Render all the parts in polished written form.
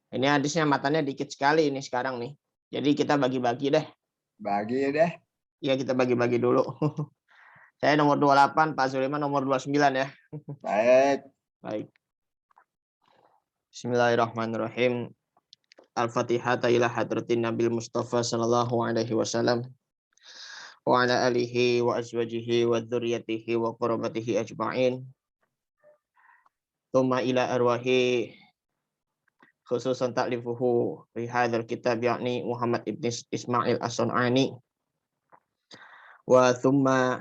Ini hadisnya matanya dikit sekali ini sekarang nih. Jadi kita bagi-bagi deh. Bagi deh. Ya kita bagi-bagi dulu. Saya nomor 28, Pak Suleman nomor 29 ya. Baik. Baik. Bismillahirrahmanirrahim. Al-Fatihah ila hadratin Nabil Mustafa sallallahu alaihi wasallam wa ala alihi wa azwajihi wa dzurriyyatihi wa qurabatihi ajma'in. Tsumma ila arwahi khususan ta'lifuhu fi hadzal kitab yakni Muhammad ibn Ismail As-Sun'ani wa thumma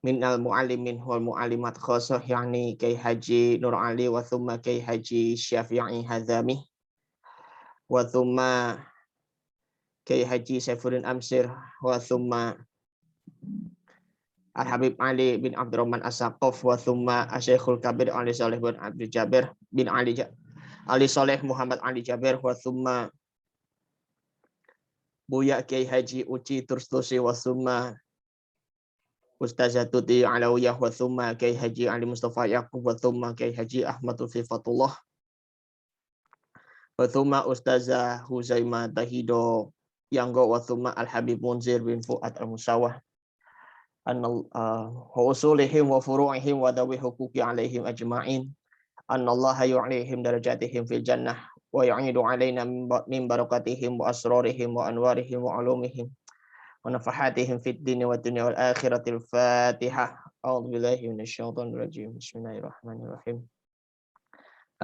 min al-muallimin wal muallimat khasah yakni Kyai Haji Nur Ali wa thumma Kyai Haji Syafi'i Hazami wa thumma Kyai Haji Saifuddin Amsir wa thumma Al-Habib Ali bin Abdurrahman As-Saqaf wa thumma Asy-Syekhul Kabir Ali Saleh bin Abdul Jabir bin Ali Saleh Muhammad Ali Jabir wa thumma Buya Kyai Haji Uci Turstusi wa thumma Ustazatuti Alawiyah wa thumma Kyai Haji Ali Mustafa Yaqub wa thumma Kyai Haji Ahmad Sifatullah wa thumma Ustazah Huzaimah Tahido Yanggo wa thumma Al-Habib Munzir bin Fuad Al-Musawah wa usulihim wa furu'ihim wa dawi huquqi alaihim ajma'in annallaha yu'lihim darajatihim fil jannah wa yu'idu alaina min barakatihim wa asrarihim wa anwarihim wa ulumihim wa nafahatihim fid dini wa dunya wal akhiratil fatihah. A'udzu billahi minasyaitonir rajim. Bismillahirrahmanirrahim.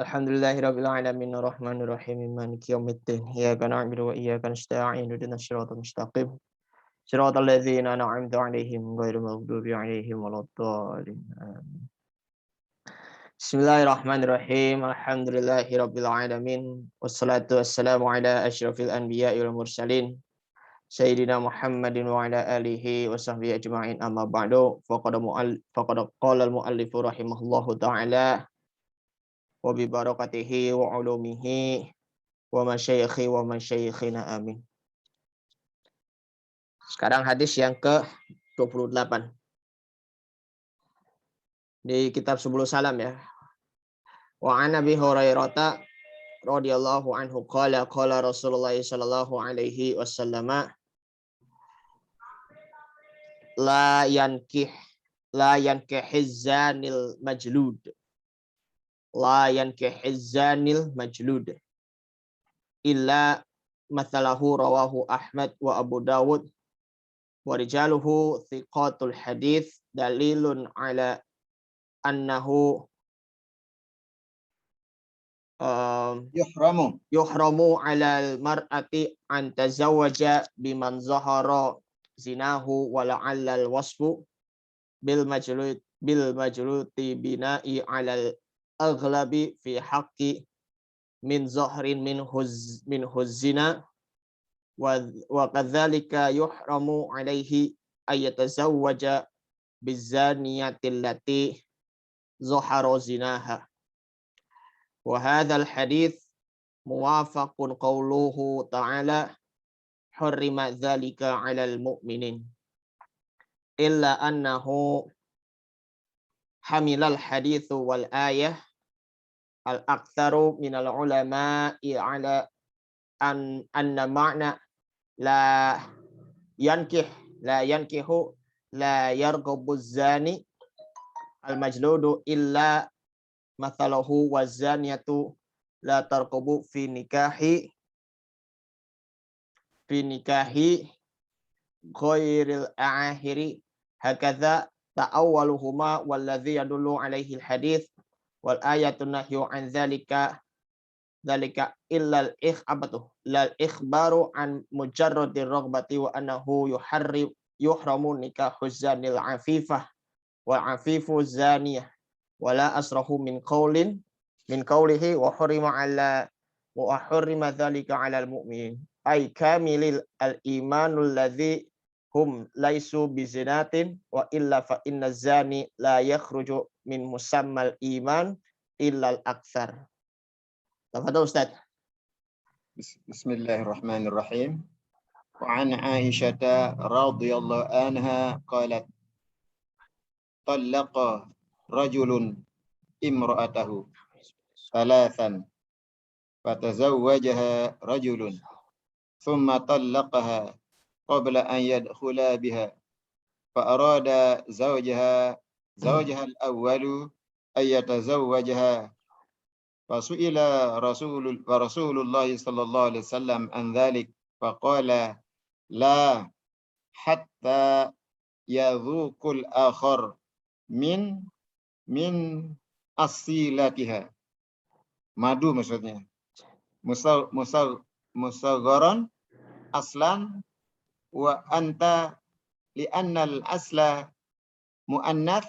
Alhamdulillahirabbil alamin arrahmanir rahim maliki yaumiddin iyyaka na'budu wa iyyaka nasta'in ihdinas siratal mustaqim siratal ladzina an'amta 'alaihim ghairil maghdubi 'alaihim waladdallin. Bismillahirrahmanirrahim. Alhamdulillahirabbil alamin wassalatu wassalamu ala asyrafil anbiya'i wal mursalin Sayyidina Muhammadin wa ala alihi wa sahbihi ajma'in amma ba'du faqad qala al-mu'allif rahimahullahu ta'ala wa bi barakatihi wa ulumihi wa masyayikhi wa masyayikhina amin. Sekarang hadis yang ke-28 di kitab Subulus Salam ya. Wa an Abi Hurairah radhiyallahu anhu qala qala Rasulullah sallallahu alaihi wasallam la yankihizzanil majlud illa mathalahu rawahu Ahmad wa Abu Dawud wa rijaluhu thiqatul hadith dalilun ala annahu yuhramu ala al-mar'ati an tazawwaja biman zahara zinahu wa la'alla al-wasfu bil majluti bina'i ala al-aghlabi fi haqqi min zahrin min huzzina wa kadzalika yuhramu alaihi ayatazawwaja bizaniyati allati zahara zinaha wa hadzal hadits muwafaqun qawluhu ta'ala hurrima dzalika 'alal mu'minin illa annahu hamilal haditsu wal ayah al-aktsaru minal ulama'i 'ala anna ma'na la yankihu la yarghabu zani al-majludu illa mathalahu wa zaniyatu la tarqubu fi nikahi ghairil a'ahiri hakadha ta'awwaluhuma walladhi yadullu alaihi al-hadith wal ayatu nahyu an dzalika illa lal ikhbaru an mujarradir raghbati wa annahu yuhramu nikahu zanil afifah wa afifu zaniyah wala asrahu min qawlihi wa hurrima dzalika 'alal mu'minin ay kamilil al-imanul ladzi hum laisu bizinatin wa illa fa inna zani la yakhruju min musammal iman illa al-aktsar. Tafadhal Ustaz. Bismillahirrahmanirrahim. Wa an Aisyah radhiyallahu anha qalat talaqa rajulun imra'atahu ثلاثا فتزوجها رجل ثم طلقها قبل أن يدخلا بها فأراد زوجها الأول أن يتزوجها فسئل رسول الله صلى الله عليه وسلم عن ذلك فقال لا حتى يذوق الآخر من asilatiha. Madu maksudnya. Musagharan aslan wa anta li'annal asla muannath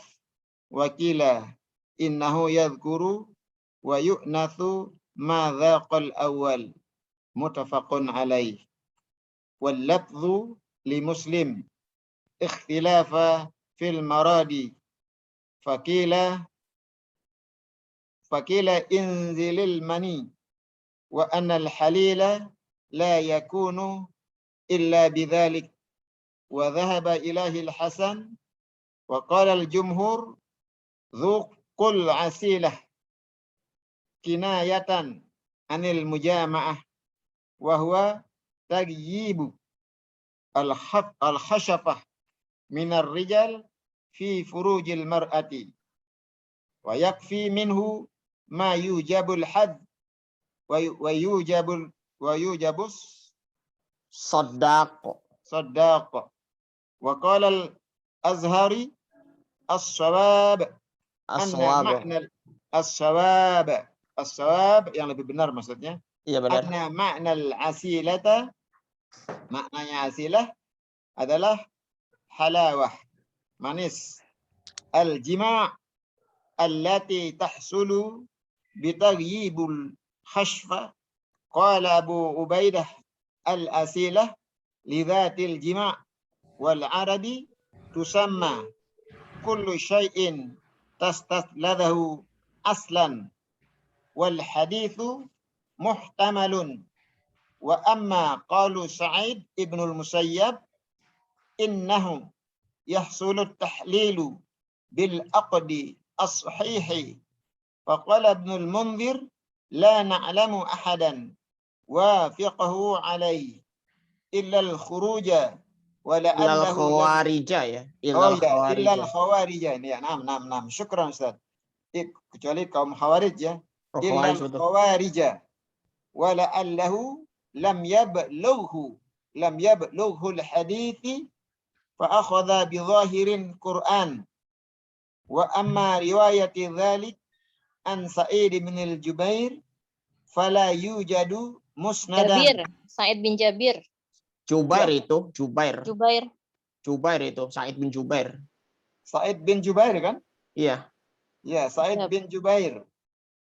wa qila innahu yadhkuru wa yu'nathu ma dhaqal awwal muttafaqun alaih. Wal lafdhu li Muslim ikhtilafa fil maradi fakila inzilil mani wa anal halila la yakunu illa bidzalik wa dhahaba ilahi al-Hasan wa qala al-jumhur dhuqul asilah kinayatan anil mujama'ah wa huwa tagyibu al-khashafah minar rijal fi furujil mar'ati wa yakfi minhu ma yujabul had wa yujabus Sadaq. Wa qala al-Azhari as-sawab anna ma'na as-sawab yang lebih benar maksudnya. Iya benar. Anna ma'nal asilata, maknanya asilah adalah halawah, manis. Al-jima' allati tahsulu bitagyibul khashfa. Qala Abu Ubaidah al-asilah lidhatil jima' wal arabi tusamma kullu syai'in tastatladhahu aslan wal hadithu muhtamalun. Wa amma qalu Sa'id ibn al-Musayyab innahu yahsulut tahlilu bil aqdi as-sahihi faqala ibn al-Munzir la na'lamu ahadan wafiqahu alayhi illa al-khuruja wa la'allahu khawarija ya. Illa al-khawarija. Ya, nam. Syukran Ustaz. Kecuali kaum khawarij ya. Illa al-khawarija wa la'allahu lam yablughu al-hadithi fa akhadha bi zahirin Qur'an. Wa amma riwayati dzalik an Sa'id bin al-Jubair fala yujadu musnadan. Sa'id bin Jabir. Jubair Ya. itu, Jubair itu, Sa'id bin Jubair. Sa'id bin Jubair kan? Iya. Ya, Sa'id bin Jubair.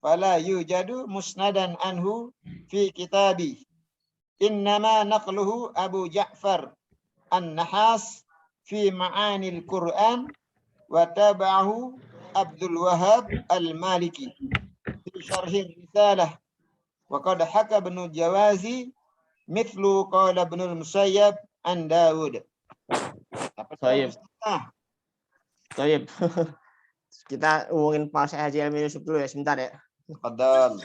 Fala yujadu musnadan anhu fi kitabi. Innama naqluhu Abu Ja'far An-Nahas fi ma'anil Qur'an wa tabahu Abdul Wahhab Al-Maliki fi syarhi risalah wa qad haka Ibnu Jawazi mithlu qala Ibnu al-Musayyab an Dawud. Baik. Kita hubungin Pak Syekh Haji Helmi Yusuf dulu ya, sebentar ya. Qadam.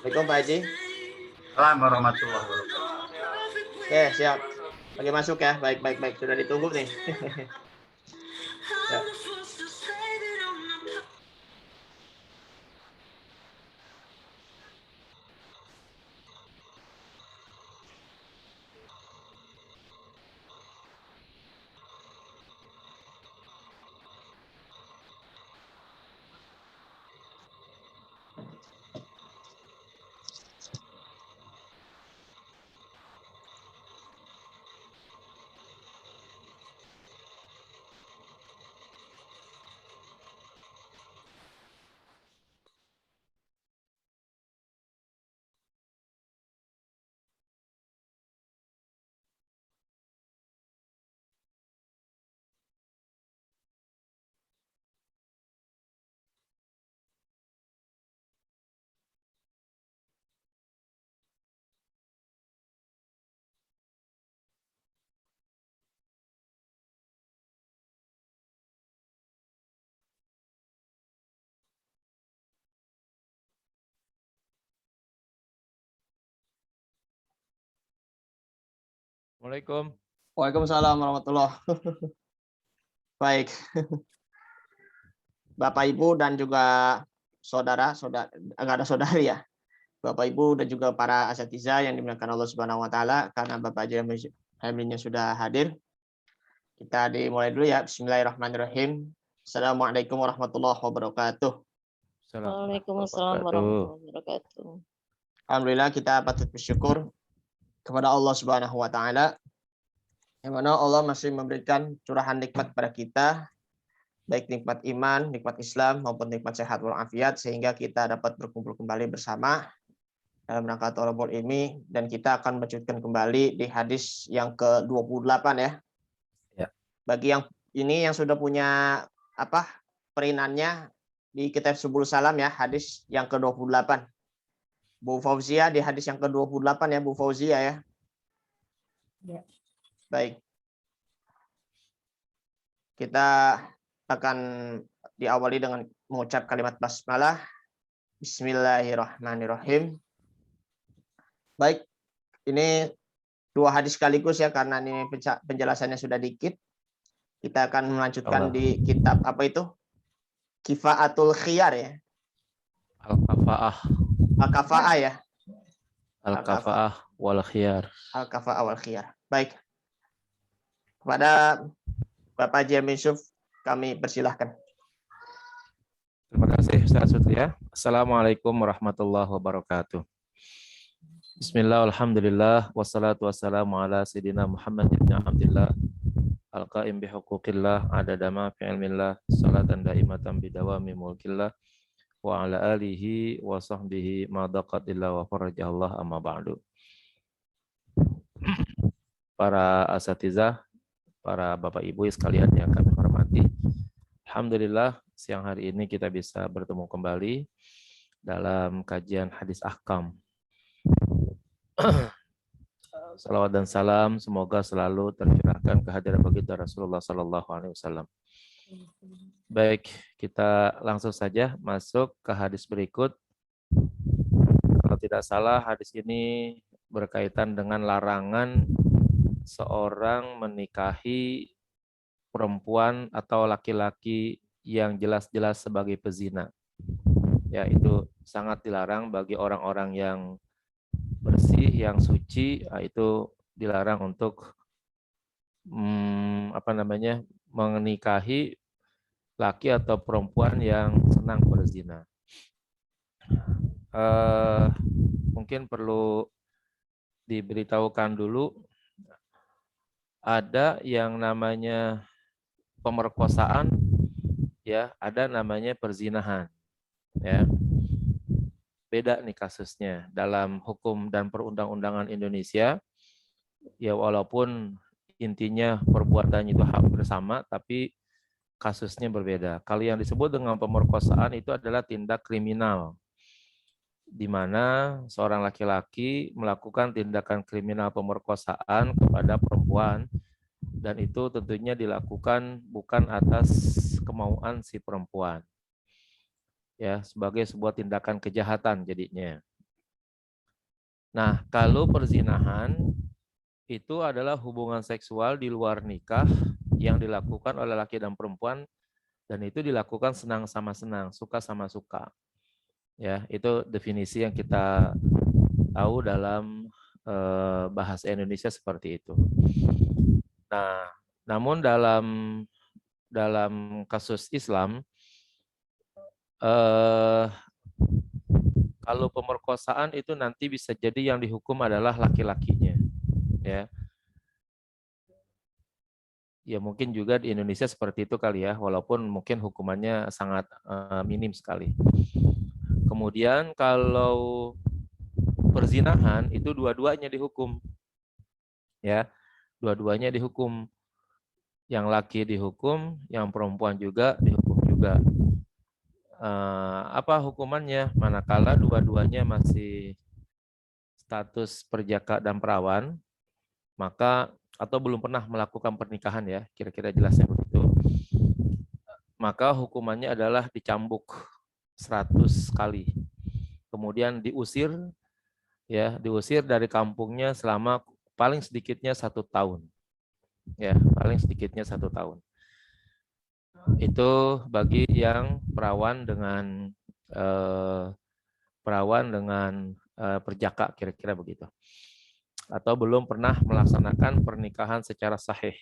Assalamualaikum Pak Haji. Assalamualaikum warahmatullahi wabarakatuh. Oke, siap. Oke, masuk ya. Baik. Sudah ditunggu nih. Ya. Assalamualaikum. Waalaikumsalam warahmatullahi. Baik. Bapak Ibu dan juga saudara, enggak ada saudari ya. Bapak Ibu dan juga para asatidzah yang dimuliakan Allah Subhanahu wa taala, karena Bapak Hamidnya sudah hadir. Kita dimulai dulu ya. Bismillahirrahmanirrahim. Assalamualaikum warahmatullahi wabarakatuh. Waalaikumsalam warahmatullahi wabarakatuh. Alhamdulillah, kita patut bersyukur kepada Allah Subhanahu wa taala yang mana Allah masih memberikan curahan nikmat pada kita, baik nikmat iman, nikmat Islam maupun nikmat sehat walafiat, sehingga kita dapat berkumpul kembali bersama dalam rangka thalabul ilmi, dan kita akan melanjutkan kembali di hadis yang ke-28 ya. Ya. Bagi yang ini yang sudah punya perinannya di kitab Subul Salam ya, hadis yang ke-28. Bu Fauzia di hadis yang ke-28 ya, Bu Fauzia ya. Ya. Baik. Kita akan diawali dengan mengucap kalimat basmalah. Bismillahirrahmanirrahim. Baik, ini dua hadis sekaligus ya, karena ini penjelasannya sudah dikit. Kita akan melanjutkan di kitab apa itu? Kifaatul Khiyar ya. Al-Kafa'ah. Al-Kafa'ah ya. Al-Kafa'ah wal Khiyar. Al-Kafa'ah wal Khiyar. Baik. Kepada Bapak Haji Amin Yusuf, kami persilahkan. Terima kasih Ustaz Sutria. Assalamualaikum warahmatullahi wabarakatuh. Bismillah, alhamdulillah, wassalatu wassalamu ala sayyidina Muhammad ibn Abdillah, al-qaim bihuquqillah, adada ma fi ilmillah, salatan daimatan bidawami mulkillah, wa ala alihi wa sahbihi ma daqatillah wa farajallah amma ba'du. Para asatizah, para Bapak Ibu sekalian yang kami hormati, alhamdulillah siang hari ini kita bisa bertemu kembali dalam kajian hadis ahkam. Salawat dan salam semoga selalu tercurahkan kehadiran baginda Rasulullah Sallallahu Alaihi Wasallam. Baik, kita langsung saja masuk ke hadis berikut. Kalau tidak salah, hadis ini berkaitan dengan larangan seorang menikahi perempuan atau laki-laki yang jelas-jelas sebagai pezina. Ya, itu sangat dilarang bagi orang-orang yang bersih, yang suci, itu dilarang untuk menikahi laki atau perempuan yang senang berzina. Mungkin perlu diberitahukan dulu, ada yang namanya pemerkosaan, ya, ada namanya perzinahan, ya. Beda nih kasusnya dalam hukum dan perundang-undangan Indonesia. Ya, walaupun intinya perbuatannya itu hampir sama, tapi kasusnya berbeda. Kalau yang disebut dengan pemerkosaan itu adalah tindak kriminal, di mana seorang laki-laki melakukan tindakan kriminal pemerkosaan kepada perempuan, dan itu tentunya dilakukan bukan atas kemauan si perempuan, ya, sebagai sebuah tindakan kejahatan jadinya. Nah, kalau perzinahan itu adalah hubungan seksual di luar nikah yang dilakukan oleh laki dan perempuan, dan itu dilakukan senang sama senang, suka sama suka. Ya, itu definisi yang kita tahu dalam bahasa Indonesia seperti itu. Nah, namun dalam kasus Islam, kalau pemerkosaan itu nanti bisa jadi yang dihukum adalah laki-lakinya, ya. Ya, mungkin juga di Indonesia seperti itu kali ya, walaupun mungkin hukumannya sangat minim sekali. Kemudian kalau perzinahan itu dua-duanya dihukum, ya, dua-duanya dihukum. Yang laki dihukum, yang perempuan juga dihukum juga. Apa hukumannya? Manakala dua-duanya masih status perjaka dan perawan, maka atau belum pernah melakukan pernikahan, ya, kira-kira jelasnya begitu, maka hukumannya adalah dicambuk 100 kali. Kemudian diusir, ya, diusir dari kampungnya selama paling sedikitnya 1 tahun. Ya, paling sedikitnya 1 tahun. Itu bagi yang perawan dengan perjaka, kira-kira begitu. Atau belum pernah melaksanakan pernikahan secara sahih.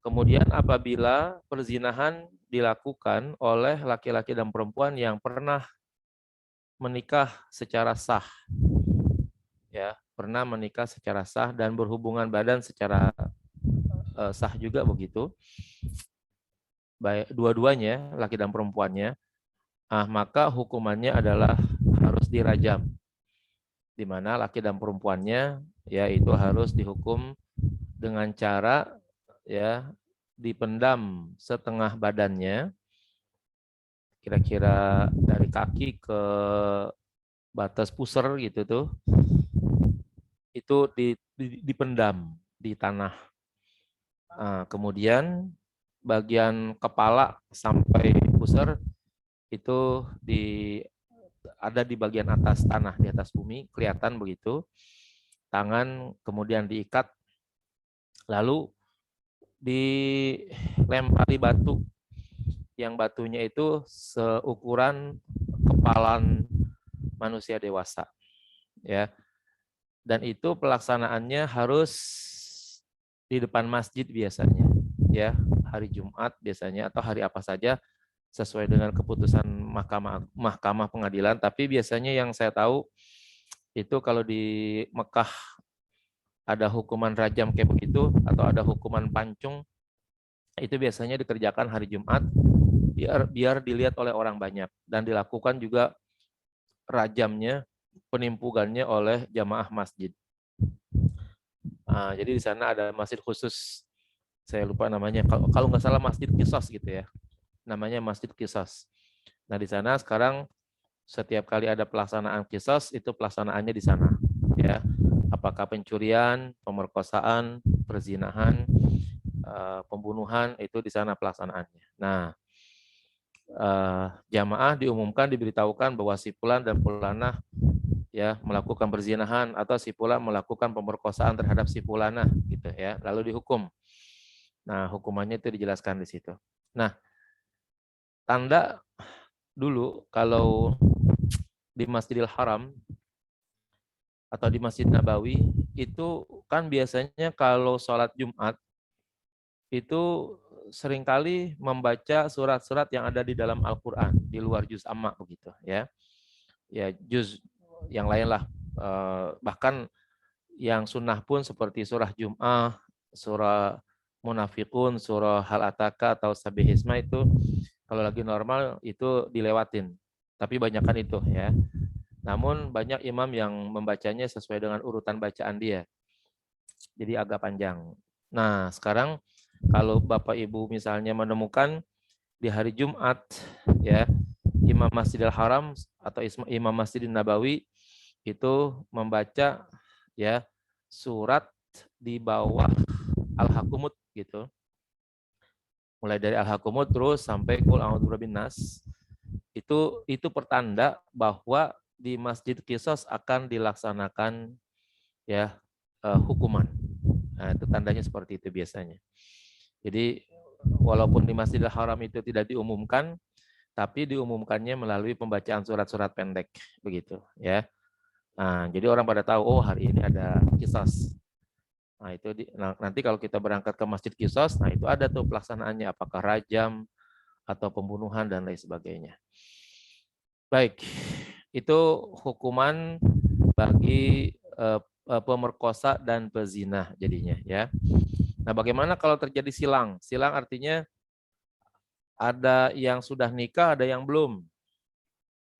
Kemudian apabila perzinahan dilakukan oleh laki-laki dan perempuan yang pernah menikah secara sah, ya, pernah menikah secara sah dan berhubungan badan secara sah juga begitu, baik dua-duanya, laki dan perempuannya, maka hukumannya adalah harus dirajam, di mana laki dan perempuannya ya itu harus dihukum dengan cara ya dipendam setengah badannya, kira-kira dari kaki ke batas pusar gitu tuh, itu dipendam di tanah. Kemudian bagian kepala sampai pusar itu ada di bagian atas tanah, di atas bumi, kelihatan begitu. Tangan kemudian diikat, lalu dilempari batu, yang batunya itu seukuran kepalan manusia dewasa, ya. Dan itu pelaksanaannya harus di depan masjid biasanya, ya, hari Jumat biasanya atau hari apa saja sesuai dengan keputusan mahkamah pengadilan. Tapi biasanya yang saya tahu itu kalau di Mekah ada hukuman rajam kayak begitu atau ada hukuman pancung, itu biasanya dikerjakan hari Jumat biar dilihat oleh orang banyak, dan dilakukan juga rajamnya, penimpugannya oleh jamaah masjid. Jadi di sana ada masjid khusus, saya lupa namanya, kalau nggak salah Masjid Qisas gitu ya, namanya Masjid Qisas. Nah di sana sekarang setiap kali ada pelaksanaan Qisas itu pelaksanaannya di sana, ya. Apakah pencurian, pemerkosaan, perzinahan, pembunuhan, itu di sana pelaksanaannya. Nah, jamaah diumumkan, diberitahukan bahwa si fulan dan fulanah ya melakukan perzinahan atau si fulan melakukan pemerkosaan terhadap si fulanah gitu ya, lalu dihukum. Nah, hukumannya itu dijelaskan di situ. Nah, tanda dulu kalau di Masjidil Haram atau di Masjid Nabawi itu kan biasanya kalau sholat Jumat itu seringkali membaca surat-surat yang ada di dalam Al-Quran, di luar juz amma begitu ya. Ya juz yang lain lah, bahkan yang sunnah pun seperti surah Jum'ah, surah Munafikun, surah Hal Ataka atau Sabihisma itu kalau lagi normal itu dilewatin. Tapi banyakkan itu ya. Namun banyak imam yang membacanya sesuai dengan urutan bacaan dia. Jadi agak panjang. Nah, sekarang kalau Bapak Ibu misalnya menemukan di hari Jumat ya, Imam Masjidil Haram atau Imam Masjidil Nabawi itu membaca ya surat di bawah Al-Hakumut gitu. Mulai dari Al-Hakumut terus sampai Qul A'udzu Birabbin Nas. Itu pertanda bahwa di Masjid Qisas akan dilaksanakan ya hukuman. Nah, itu tandanya seperti itu biasanya. Jadi walaupun di Masjidil Haram itu tidak diumumkan, tapi diumumkannya melalui pembacaan surat-surat pendek begitu ya. Nah, jadi orang pada tahu, oh hari ini ada Qisas. Nah, itu nanti kalau kita berangkat ke Masjid Qisas, nah itu ada tuh pelaksanaannya, apakah rajam atau pembunuhan dan lain sebagainya. Baik, itu hukuman bagi pemerkosa dan pezina jadinya ya. Nah, bagaimana kalau terjadi silang? Silang artinya ada yang sudah nikah, ada yang belum.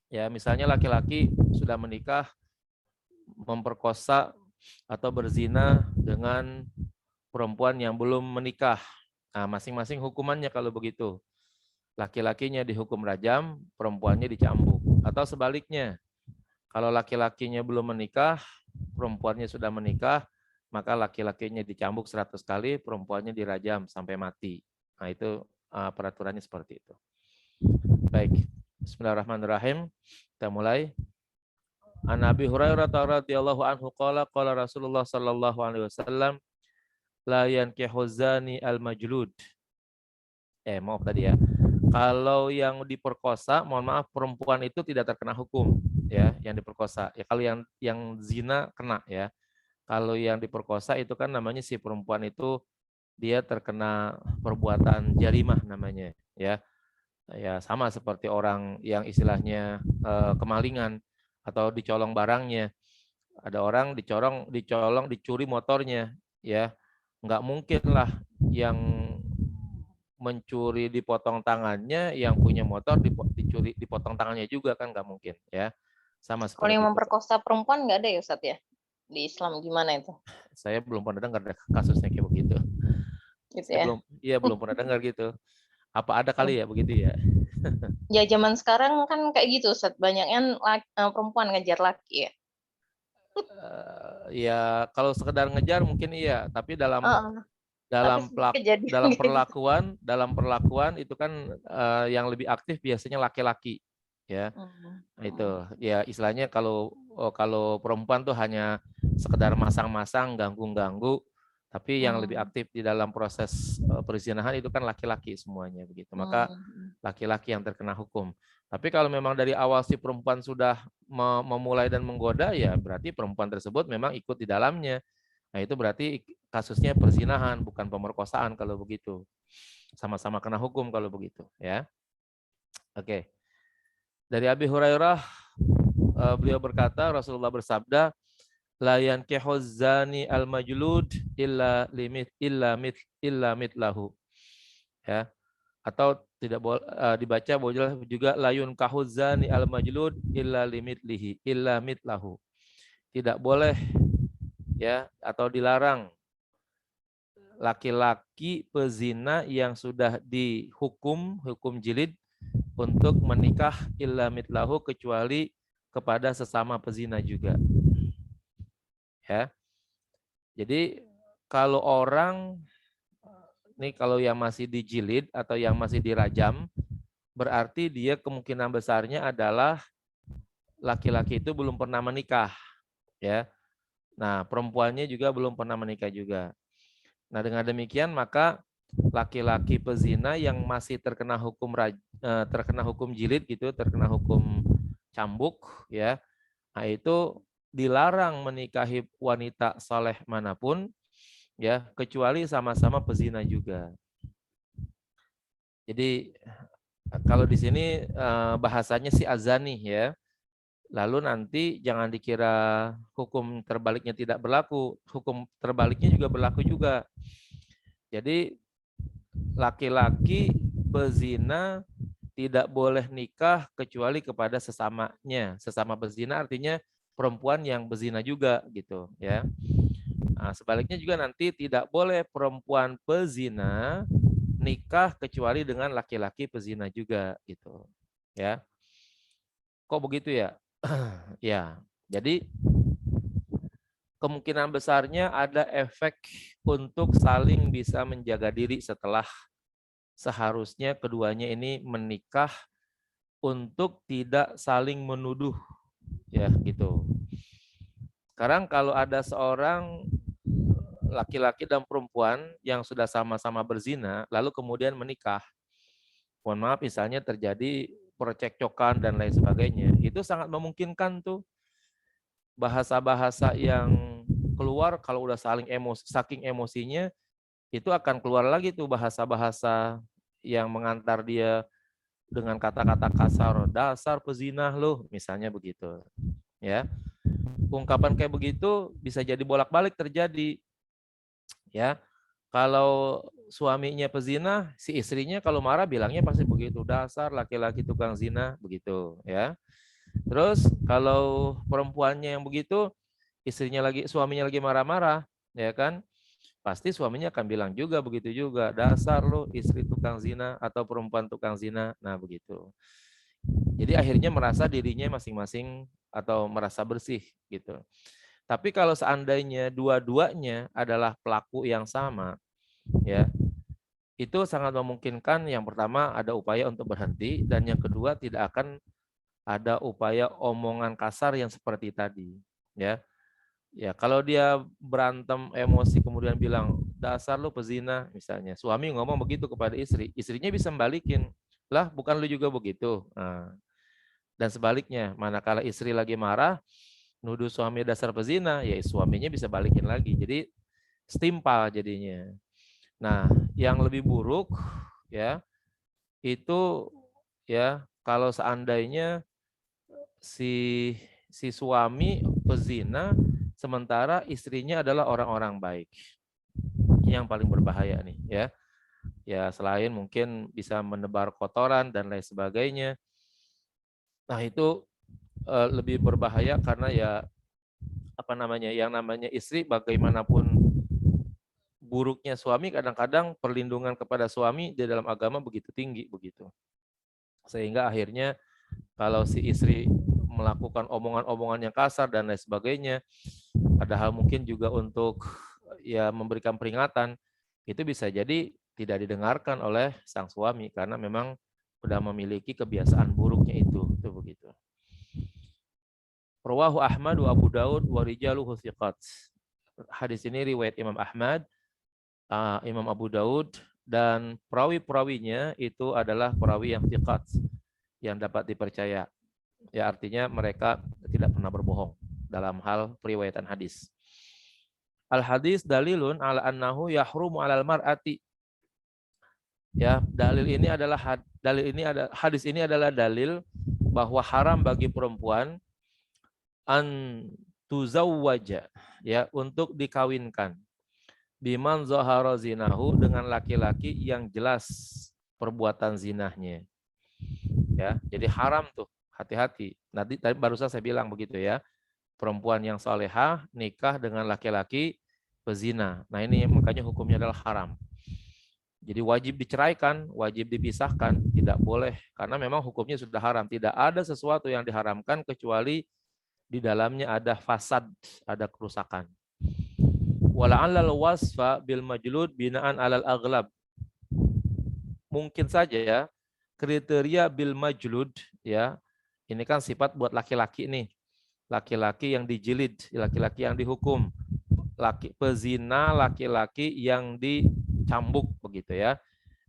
Ya, misalnya laki-laki sudah menikah, memperkosa atau berzina dengan perempuan yang belum menikah. Nah, masing-masing hukumannya kalau begitu. Laki-lakinya dihukum rajam, perempuannya dicambuk. Atau sebaliknya, kalau laki-lakinya belum menikah, perempuannya sudah menikah, maka laki-lakinya dicambuk 100 kali, perempuannya dirajam sampai mati. Nah, itu peraturannya seperti itu. Baik, bismillahirrahmanirrahim. Kita mulai. An Abi Hurairah radhiyallahu anhu qala qala Rasulullah sallallahu alaihi wasallam la yankihu zani al-majlud. Maaf tadi ya. Kalau yang diperkosa, mohon maaf, perempuan itu tidak terkena hukum ya, yang diperkosa. Ya kalau yang zina kena ya. Kalau yang diperkosa itu kan namanya si perempuan itu dia terkena perbuatan jarimah namanya ya. Ya sama seperti orang yang istilahnya kemalingan atau dicolong barangnya. Ada orang dicolong, dicuri motornya, ya nggak mungkin lah yang mencuri dipotong tangannya, yang punya motor dicuri dipotong tangannya juga kan nggak mungkin, ya sama Kalau seperti yang itu. memperkosa perempuan nggak ada ya Ustadz ya? Di Islam gimana itu? Saya belum pernah dengar kasusnya kayak begitu. Gitu Saya ya? belum pernah dengar gitu. Apa ada kali ya begitu ya? Ya zaman sekarang kan kayak gitu Ustadz, banyaknya perempuan ngejar laki ya. Ya kalau sekedar ngejar mungkin iya, tapi dalam perlakuan itu kan yang lebih aktif biasanya laki-laki ya. Nah, itu ya istilahnya kalau perempuan tuh hanya sekedar masang-masang ganggu-ganggu, tapi yang lebih aktif di dalam proses perzinahan itu kan laki-laki semuanya begitu. Maka laki-laki yang terkena hukum. Tapi kalau memang dari awal si perempuan sudah memulai dan menggoda, ya berarti perempuan tersebut memang ikut di dalamnya. Nah itu berarti kasusnya perzinahan, bukan pemerkosaan kalau begitu. Sama-sama kena hukum kalau begitu, ya. Oke. Dari Abi Hurairah, beliau berkata, Rasulullah bersabda, la yankihu zani al-majlud illa mitlahu. Ya. Atau tidak boleh dibaca boleh juga layun kahuzani al-majlud illa mitlahu. Tidak boleh ya atau dilarang laki-laki pezina yang sudah dihukum hukum jilid untuk menikah illa mitlahu kecuali kepada sesama pezina juga. Ya. Jadi kalau orang ini kalau yang masih dijilid atau yang masih dirajam, berarti dia kemungkinan besarnya adalah laki-laki itu belum pernah menikah, ya. Nah, perempuannya juga belum pernah menikah juga. Nah, dengan demikian maka laki-laki pezina yang masih terkena hukum jilid gitu, terkena hukum cambuk, ya. Nah, itu dilarang menikahi wanita saleh manapun, ya, kecuali sama-sama pezina juga. Jadi kalau di sini bahasanya si azani ya. Lalu nanti jangan dikira hukum terbaliknya tidak berlaku, hukum terbaliknya juga berlaku juga. Jadi laki-laki pezina tidak boleh nikah kecuali kepada sesamanya. Sesama pezina artinya perempuan yang bezina juga gitu ya. Nah, sebaliknya juga nanti tidak boleh perempuan pezina nikah kecuali dengan laki-laki pezina juga gitu. Ya. Kok begitu ya? Ya. Jadi kemungkinan besarnya ada efek untuk saling bisa menjaga diri setelah seharusnya keduanya ini menikah untuk tidak saling menuduh ya gitu. Sekarang kalau ada seorang laki-laki dan perempuan yang sudah sama-sama berzina lalu kemudian menikah, mohon maaf misalnya terjadi percekcokan dan lain sebagainya, itu sangat memungkinkan tuh bahasa-bahasa yang keluar kalau udah saking emosinya itu akan keluar lagi tuh bahasa-bahasa yang mengantar dia dengan kata-kata kasar, dasar pezinah loh, misalnya begitu. Ya. Ungkapan kayak begitu bisa jadi bolak-balik terjadi. Ya. Kalau suaminya pezina, si istrinya kalau marah bilangnya pasti begitu, dasar laki-laki tukang zina, begitu, ya. Terus kalau perempuannya yang begitu, suaminya lagi marah-marah, ya kan? Pasti suaminya akan bilang juga begitu juga, dasar lo istri tukang zina atau perempuan tukang zina. Nah, begitu. Jadi akhirnya merasa dirinya masing-masing atau merasa bersih gitu. Tapi kalau seandainya dua-duanya adalah pelaku yang sama, ya, itu sangat memungkinkan yang pertama ada upaya untuk berhenti dan yang kedua tidak akan ada upaya omongan kasar yang seperti tadi, ya. Ya, kalau dia berantem emosi kemudian bilang dasar lu pezina misalnya, suami ngomong begitu kepada istri, istrinya bisa membalikin, lah bukan lu juga begitu. Nah, dan sebaliknya, manakala istri lagi marah, nuduh suami dasar pezina, ya suaminya bisa balikin lagi. Jadi setimpal jadinya. Nah, yang lebih buruk ya itu ya kalau seandainya si suami pezina sementara istrinya adalah orang-orang baik. Ini yang paling berbahaya nih ya. Ya selain mungkin bisa menebar kotoran dan lain sebagainya. Nah, itu lebih berbahaya karena ya apa namanya? Yang namanya istri bagaimanapun buruknya suami, kadang-kadang perlindungan kepada suami di dalam agama begitu tinggi begitu. Sehingga akhirnya kalau si istri melakukan omongan-omongan yang kasar dan lain sebagainya, padahal mungkin juga untuk ya memberikan peringatan, itu bisa jadi tidak didengarkan oleh sang suami karena memang sudah memiliki kebiasaan buruknya itu begitu. Rawahu Ahmad wa Abu Daud wa rijaluhu thiqat. Hadis ini riwayat Imam Ahmad, Imam Abu Daud, dan perawi-perawinya itu adalah perawi yang thiqat, yang dapat dipercaya. Ya artinya mereka tidak pernah berbohong dalam hal periwayatan hadis. Al hadis dalilun ala annahu yahrumu alal mar'ati. Ya, hadis ini adalah dalil bahwa haram bagi perempuan an tuzawwaja, ya, untuk dikawinkan biman zahara zinahu, dengan laki-laki yang jelas perbuatan zinahnya. Ya, jadi haram tuh, hati-hati. Nanti tadi barusan saya bilang begitu ya. Perempuan yang salehah nikah dengan laki-laki pezina. Nah, ini makanya hukumnya adalah haram. Jadi wajib diceraikan, wajib dipisahkan, tidak boleh karena memang hukumnya sudah haram. Tidak ada sesuatu yang diharamkan kecuali di dalamnya ada fasad, ada kerusakan. Wala'allal wasfa bil majlud binaan alal aghlab. Mungkin saja ya, kriteria bil majlud ya. Ini kan sifat buat laki-laki nih. Laki-laki yang dijilid, laki-laki yang dihukum. Pezina laki-laki yang dicambuk begitu ya.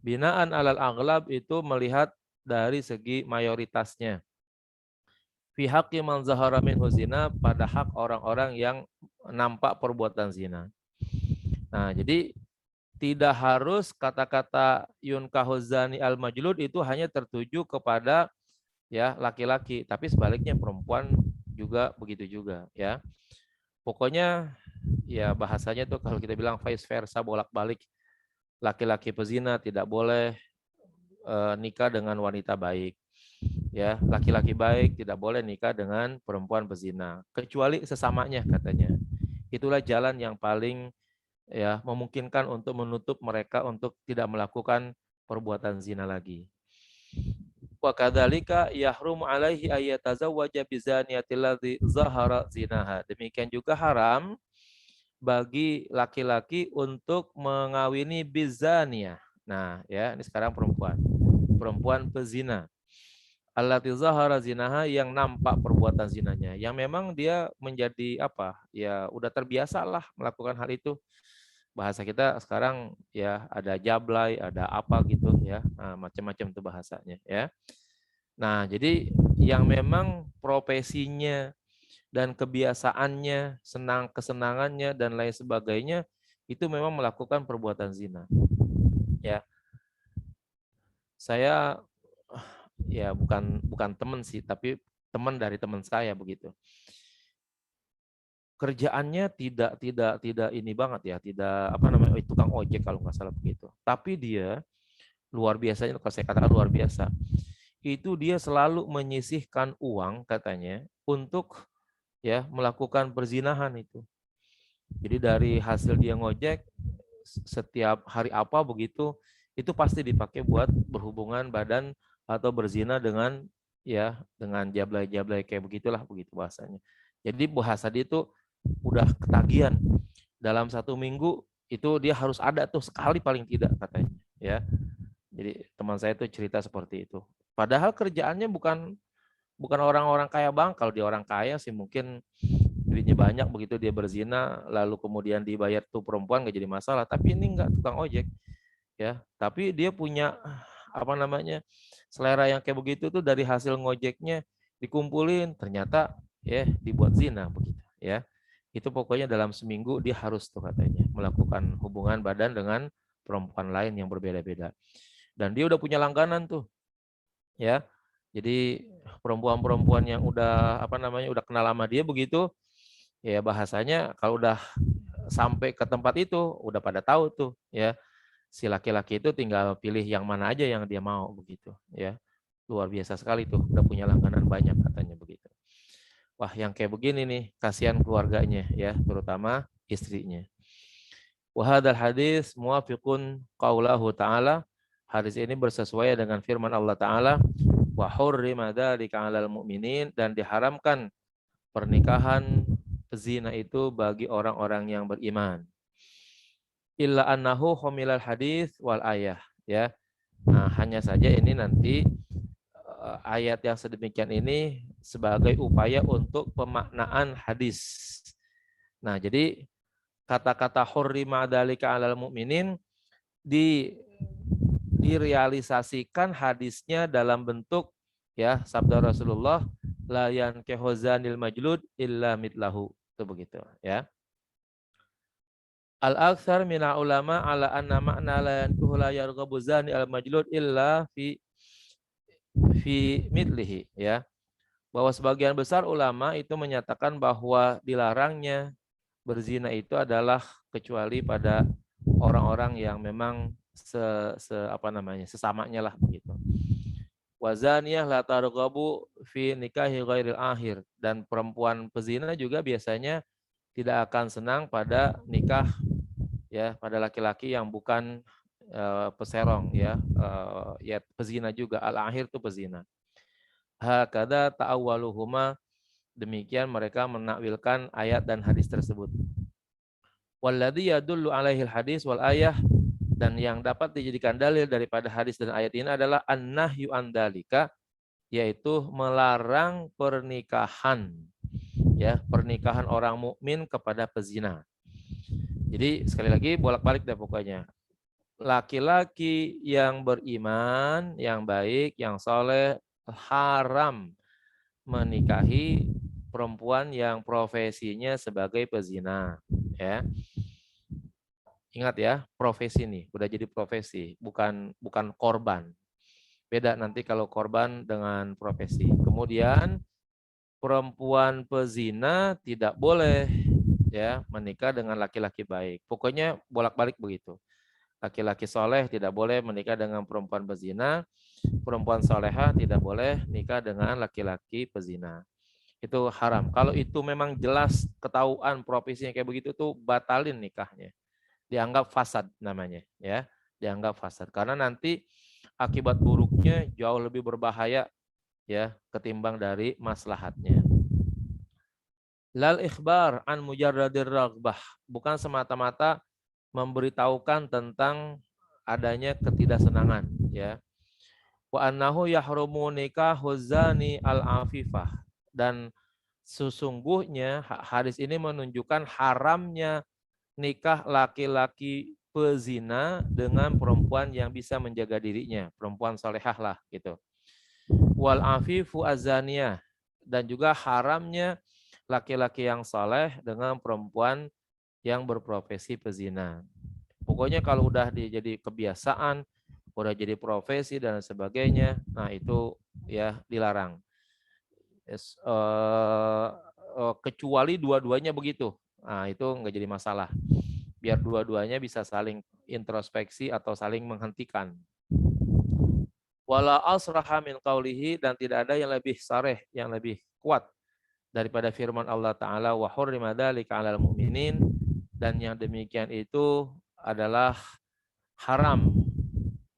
Binaan alal aghlab itu melihat dari segi mayoritasnya. Fi haqqi man zahara minhu zina, pada hak orang-orang yang nampak perbuatan zina. Nah, jadi tidak harus kata-kata yunkahuzani al-majlud itu hanya tertuju kepada ya laki-laki, tapi sebaliknya perempuan juga begitu juga ya. Pokoknya ya bahasanya tuh kalau kita bilang vice versa, bolak-balik. Laki-laki pezina tidak boleh nikah dengan wanita baik. Ya, laki-laki baik tidak boleh nikah dengan perempuan pezina, kecuali sesamanya katanya. Itulah jalan yang paling ya memungkinkan untuk menutup mereka untuk tidak melakukan perbuatan zina lagi. Wa kadzalika yahrum alaihi ayatazawwaja bizaniyatil ladzi zahara zinaha. Demikian juga haram bagi laki-laki untuk mengawini bizaniyah. Nah, ya, ini sekarang perempuan pezina. Allati zahara zinaha, yang nampak perbuatan zinanya, yang memang dia menjadi apa? Ya, udah terbiasa lah melakukan hal itu. Bahasa kita sekarang ya ada jablay, ada apa gitu ya. Nah, macam-macam itu bahasanya ya. Nah, jadi yang memang profesinya dan kebiasaannya, kesenangannya dan lain sebagainya itu memang melakukan perbuatan zina. Ya. Saya ya bukan teman sih, tapi teman dari teman saya begitu. Kerjaannya tidak ini banget ya, tidak apa namanya, tukang ojek kalau nggak salah begitu. Tapi dia luar biasanya, kalau saya katakan luar biasa. Itu dia selalu menyisihkan uang katanya untuk ya melakukan perzinahan itu. Jadi dari hasil dia ngojek setiap hari apa begitu, itu pasti dipakai buat berhubungan badan atau berzina dengan ya dengan jablay-jablay kayak begitulah begitu bahasanya. Jadi bahasa dia itu udah ketagihan. Dalam 1 minggu itu dia harus ada tuh sekali paling tidak katanya ya. Jadi teman saya itu cerita seperti itu. Padahal kerjaannya bukan orang-orang kaya bang. Kalau dia orang kaya sih mungkin duitnya banyak, begitu dia berzina lalu kemudian dibayar tuh perempuan nggak jadi masalah. Tapi ini enggak, tukang ojek ya. Tapi dia punya apa namanya selera yang kayak begitu tuh, dari hasil ngojeknya dikumpulin ternyata ya dibuat zina begitu ya. Itu pokoknya dalam seminggu dia harus tuh katanya melakukan hubungan badan dengan perempuan lain yang berbeda-beda. Dan dia udah punya langganan tuh ya. Jadi perempuan-perempuan yang udah apa namanya udah kenal sama dia begitu ya, bahasanya kalau udah sampai ke tempat itu udah pada tahu tuh ya, si laki-laki itu tinggal pilih yang mana aja yang dia mau begitu ya. Luar biasa sekali tuh, udah punya langganan banyak katanya begitu. Wah, yang kayak begini nih kasihan keluarganya ya, terutama istrinya. Wa hadzal hadis muwafiqun qaulahu ta'ala. Hadis ini bersesuaian dengan firman Allah Ta'ala, wa hurrima dzalika 'alal mu'minin, dan diharamkan pernikahan zina itu bagi orang-orang yang beriman. Illa annahu humilal hadis wal ayah ya. Nah, hanya saja ini nanti ayat yang sedemikian ini sebagai upaya untuk pemaknaan hadis. Nah, jadi kata-kata hurrima dzalika 'alal mu'minin direalisasikan hadisnya dalam bentuk ya sabda Rasulullah, la yankihu zanil majlud illa mitlahu, itu begitu ya. Al-aktsar mina ulama ala anna makna la yankihu la yarghabu zani al majlud illa fi mitlihi ya. Bahwa sebagian besar ulama itu menyatakan bahwa dilarangnya berzina itu adalah kecuali pada orang-orang yang memang sesamanya lah begitu. Wazaniyah la targhabu fi nikahi ghairil akhir, dan perempuan pezina juga biasanya tidak akan senang pada nikah ya pada laki-laki yang bukan peserong ya, ya pezina juga, al-akhir itu pezina. Hakada ta'awwaluhuma, demikian mereka menakwilkan ayat dan hadis tersebut. Walladzi yadullu alaihi hadis wal ayah, dan yang dapat dijadikan dalil daripada hadis dan ayat ini adalah an-nahyu an dzalika, yaitu melarang pernikahan ya, pernikahan orang mukmin kepada pezina. Jadi sekali lagi bolak-balik deh pokoknya. Laki-laki yang beriman, yang baik, yang soleh haram menikahi perempuan yang profesinya sebagai pezina ya. Ingat ya, profesi nih, udah jadi profesi, bukan korban. Beda nanti kalau korban dengan profesi. Kemudian perempuan pezina tidak boleh ya menikah dengan laki-laki baik. Pokoknya bolak-balik begitu. Laki-laki soleh tidak boleh menikah dengan perempuan pezina, perempuan solehah tidak boleh nikah dengan laki-laki pezina. Itu haram. Kalau itu memang jelas ketahuan profesinya kayak begitu tuh batalin nikahnya. Dianggap fasad namanya ya, dianggap fasad karena nanti akibat buruknya jauh lebih berbahaya ya ketimbang dari maslahatnya. Lal ikhbar an mujarradir raghbah, bukan semata-mata memberitahukan tentang adanya ketidaksenangan ya. Wa annahu yahrumu nikahu zani al-afifah, dan sesungguhnya hadis ini menunjukkan haramnya nikah laki-laki pezina dengan perempuan yang bisa menjaga dirinya, perempuan solehah lah gitu. Wal afifu azaniyah, dan juga haramnya laki-laki yang soleh dengan perempuan yang berprofesi pezina. Pokoknya kalau udah jadi kebiasaan, udah jadi profesi dan sebagainya, nah itu ya dilarang. Kecuali dua-duanya begitu. Nah, itu nggak jadi masalah. Biar dua-duanya bisa saling introspeksi atau saling menghentikan. Wala asraha min qawlihi, dan tidak ada yang lebih sareh, yang lebih kuat daripada firman Allah Ta'ala, wa hurrima dzalika 'alal mu'minin, dan yang demikian itu adalah haram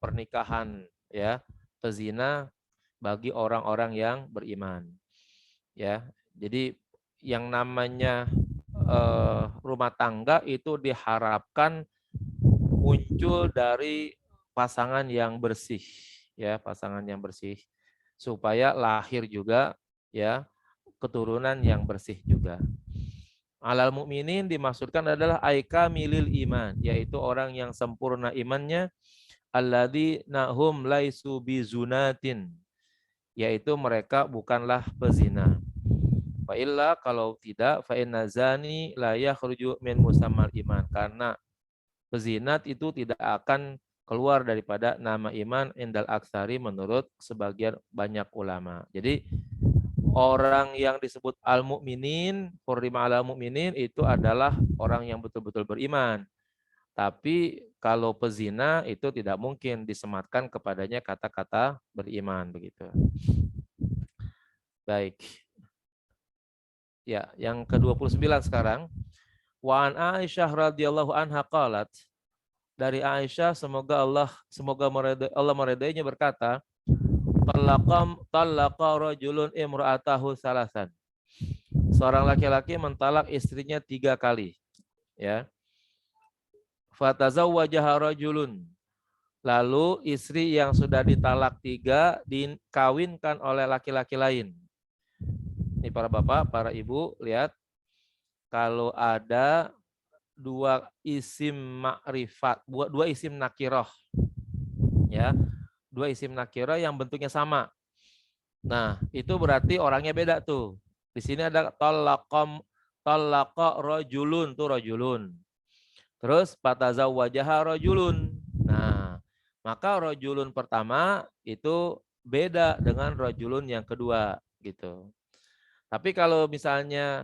pernikahan ya pezina bagi orang-orang yang beriman. Ya, jadi yang namanya rumah tangga itu diharapkan muncul dari pasangan yang bersih ya, pasangan yang bersih, supaya lahir juga ya, keturunan yang bersih juga. Alal mukminin dimaksudkan adalah aika milil iman, yaitu orang yang sempurna imannya, alladzina hum laisu bizunatin, yaitu mereka bukanlah pezina. Fa illa, kalau tidak, fa inna zani la yakhruju min musammal iman, karena pezinat itu tidak akan keluar daripada nama iman indal aksari menurut sebagian banyak ulama. Jadi orang yang disebut al-mu'minin, hurrima alal mu'minin, itu adalah orang yang betul-betul beriman. Tapi kalau pezina itu tidak mungkin disematkan kepadanya kata-kata beriman begitu. Baik. Ya, yang ke-29 sekarang. Wa an Aisyah radhiyallahu anha qalat, dari Aisyah semoga Allah meridainya berkata, talaqa rajulun imra'atahu salasan. Seorang laki-laki mentalak istrinya 3 kali, ya. Fatazawwajaha rajulun. Lalu istri yang sudah ditalak 3 dikawinkan oleh laki-laki lain. Ini para bapak, para ibu, lihat kalau ada 2 isim makrifat, 2 isim nakiroh, ya, 2 isim nakiroh yang bentuknya sama. Nah, itu berarti orangnya beda tuh. Di sini ada talaqa rajulun, tuh rajulun. Terus fatazawwajaha rajulun. Nah, maka rajulun pertama itu beda dengan rajulun yang kedua gitu. Tapi kalau misalnya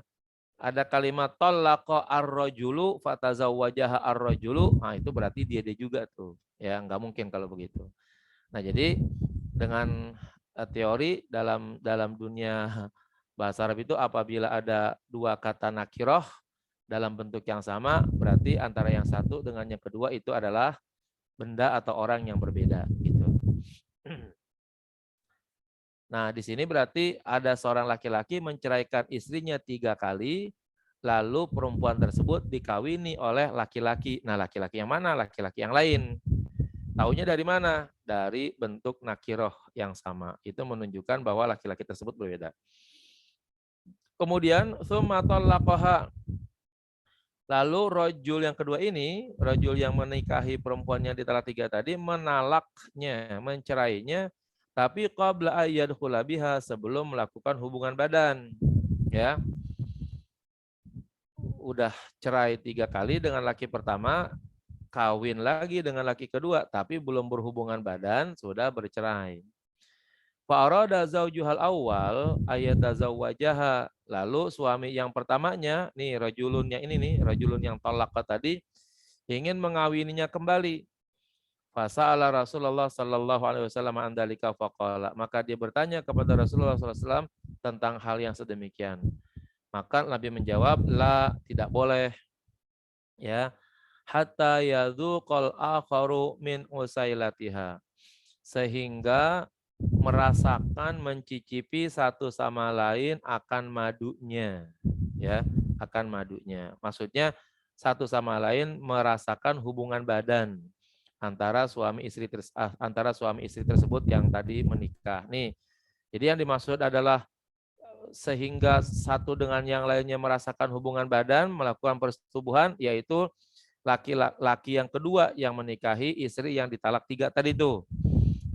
ada kalimat talaqa ar-rajulu fatazawwajaha ar-rajulu, nah itu berarti dia juga tuh. Ya, enggak mungkin kalau begitu. Nah, jadi dengan teori dalam dunia bahasa Arab itu apabila ada 2 kata nakiroh dalam bentuk yang sama, berarti antara yang satu dengan yang kedua itu adalah benda atau orang yang berbeda gitu. Nah, di sini berarti ada seorang laki-laki menceraikan istrinya 3 kali, lalu perempuan tersebut dikawini oleh laki-laki. Nah, laki-laki yang mana? Laki-laki yang lain. Taunya dari mana? Dari bentuk nakiroh yang sama. Itu menunjukkan bahwa laki-laki tersebut berbeda. Kemudian, tsumma talaqaha. Lalu rajul yang kedua ini, rajul yang menikahi perempuan yang ditalak 3 tadi, menalaknya, mencerainya, tapi qabla ayyadkhula biha, sebelum melakukan hubungan badan. Ya. Udah cerai 3 kali dengan laki pertama, kawin lagi dengan laki kedua, tapi belum berhubungan badan, sudah bercerai. Fa'arada zaujuhal awal ayatazawwajaha. Lalu suami yang pertamanya, nih rajulunnya ini nih, rajulun yang talaq tadi, ingin mengawininya kembali. Fasa'ala Rasulullah sallallahu alaihi wasallam an dzalika faqala. Maka dia bertanya kepada Rasulullah sallallahu alaihi wasallam tentang hal yang sedemikian. Maka Nabi menjawab, la, tidak boleh. Ya. Hatta yadzuqal akharu min usailatiha. Sehingga merasakan, mencicipi satu sama lain akan madunya. Ya, akan madunya. Maksudnya satu sama lain merasakan hubungan badan antara suami istri tersebut yang tadi menikah. Nih, jadi yang dimaksud adalah sehingga satu dengan yang lainnya merasakan hubungan badan, melakukan persetubuhan, yaitu laki-laki yang kedua yang menikahi istri yang ditalak 3 tadi itu.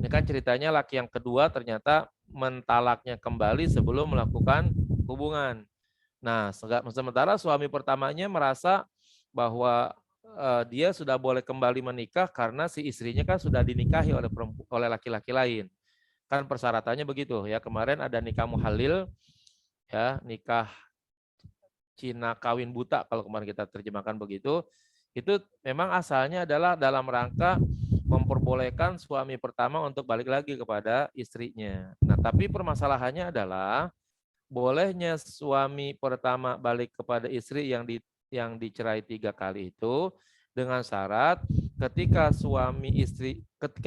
Ini kan ceritanya laki yang kedua ternyata mentalaknya kembali sebelum melakukan hubungan. Nah, sementara suami pertamanya merasa bahwa dia sudah boleh kembali menikah karena si istrinya kan sudah dinikahi oleh laki-laki lain. Kan persyaratannya begitu ya. Kemarin ada nikah muhalil, ya, nikah Cina kawin buta kalau kemarin kita terjemahkan begitu. Itu memang asalnya adalah dalam rangka memperbolehkan suami pertama untuk balik lagi kepada istrinya. Nah, tapi permasalahannya adalah bolehnya suami pertama balik kepada istri yang dicerai 3 kali itu dengan syarat ketika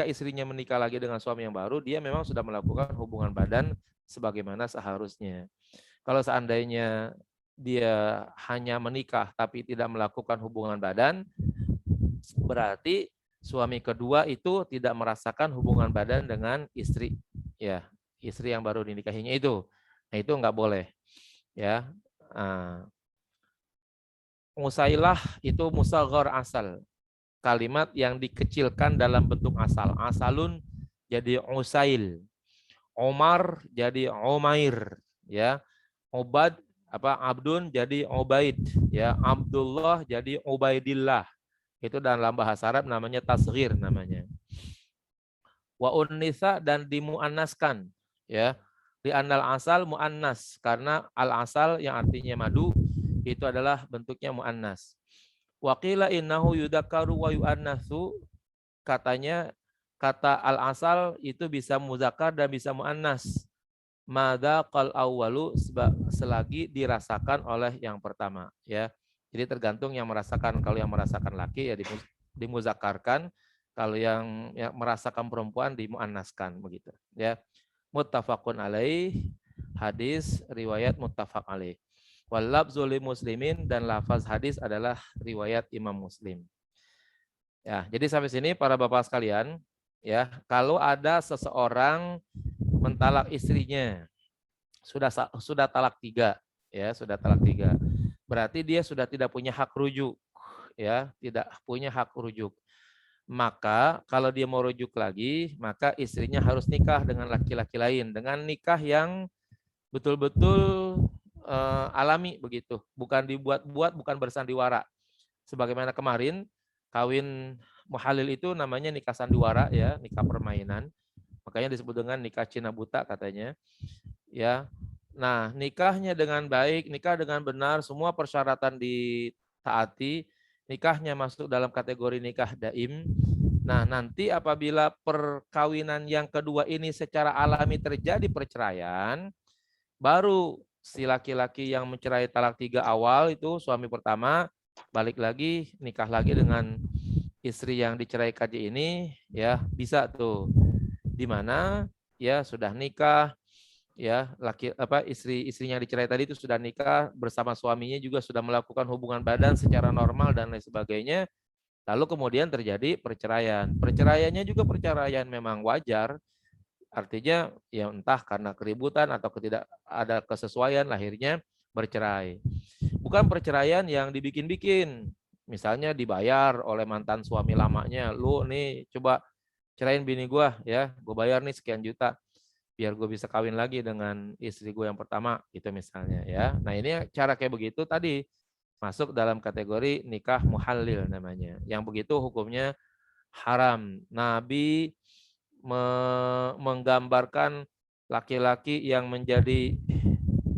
istrinya menikah lagi dengan suami yang baru, dia memang sudah melakukan hubungan badan sebagaimana seharusnya. Kalau seandainya dia hanya menikah tapi tidak melakukan hubungan badan, berarti suami kedua itu tidak merasakan hubungan badan dengan istri, ya, istri yang baru dinikahinya itu. Nah, itu nggak boleh, ya. Musailah itu musaghar asal, kalimat yang dikecilkan dalam bentuk asal. Asalun jadi usail, Omar jadi Umair, ya. Obad Abdun jadi Ubaid, ya. Abdullah jadi Ubaidillah. Itu dalam bahasa Arab namanya tasghir namanya. Wa unnitha dan dimuannaskan, ya. Di anal asal muannas karena al asal yang artinya madu itu adalah bentuknya muannas. Wa qila innahu yudakkaru wa yuannasu, katanya kata al asal itu bisa muzakkar dan bisa muannas. Mada qal awwalu, selagi dirasakan oleh yang pertama, ya. Jadi tergantung yang merasakan. Kalau yang merasakan laki ya dimuzakarkan, kalau yang merasakan perempuan dimuannaskan begitu, ya. Muttafaqun alaih, hadis riwayat muttafaq alaih. Wal lafzu li muslimin, dan lafaz hadis adalah riwayat Imam Muslim. Ya, jadi sampai sini para bapak sekalian, ya, kalau ada seseorang mentalak istrinya, sudah talak 3, ya, sudah talak 3. Berarti dia sudah tidak punya hak rujuk, ya, tidak punya hak rujuk. Maka kalau dia mau rujuk lagi, maka istrinya harus nikah dengan laki-laki lain, dengan nikah yang betul-betul alami begitu, bukan dibuat-buat, bukan bersandiwara. Sebagaimana kemarin kawin muhalil itu namanya nikah sandiwara, ya, nikah permainan. Makanya disebut dengan nikah Cina buta katanya, ya. Nah, nikahnya dengan baik, nikah dengan benar, semua persyaratan ditaati, nikahnya masuk dalam kategori nikah daim. Nah, nanti apabila perkawinan yang kedua ini secara alami terjadi perceraian, baru si laki-laki yang mencerai talak 3 awal itu suami pertama balik lagi nikah lagi dengan istri yang diceraikan ini, ya, bisa tuh. Di mana ya sudah nikah, ya, istrinya dicerai tadi itu sudah nikah bersama suaminya, juga sudah melakukan hubungan badan secara normal dan lain sebagainya. Lalu kemudian terjadi perceraian. Perceraiannya juga perceraian memang wajar. Artinya ya entah karena keributan atau tidak ada kesesuaian, akhirnya bercerai. Bukan perceraian yang dibikin-bikin. Misalnya dibayar oleh mantan suami lamanya, lu nih coba cerain bini gua, ya, gue bayar nih sekian juta biar gue bisa kawin lagi dengan istri gue yang pertama, itu misalnya, ya. Nah, ini cara kayak begitu tadi masuk dalam kategori nikah muhallil namanya. Yang begitu hukumnya haram. Nabi menggambarkan laki-laki yang menjadi,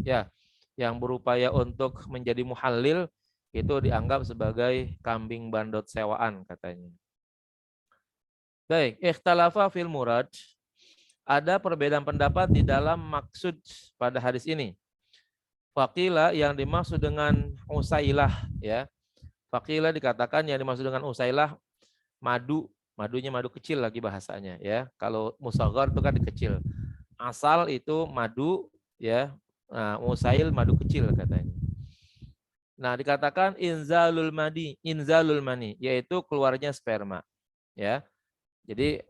ya, yang berupaya untuk menjadi muhallil itu dianggap sebagai kambing bandot sewaan katanya. Baik, ikhtalafa fil murad. Ada perbedaan pendapat di dalam maksud pada hadis ini. Faqila yang dimaksud dengan usailah, ya. Faqila dikatakan yang dimaksud dengan usailah madu, madunya madu kecil lagi bahasanya, ya. Kalau musaghar itu kan kecil. Asal itu madu, ya. Nah, usail madu kecil katanya. Nah, dikatakan inzalul mani, yaitu keluarnya sperma, ya. Jadi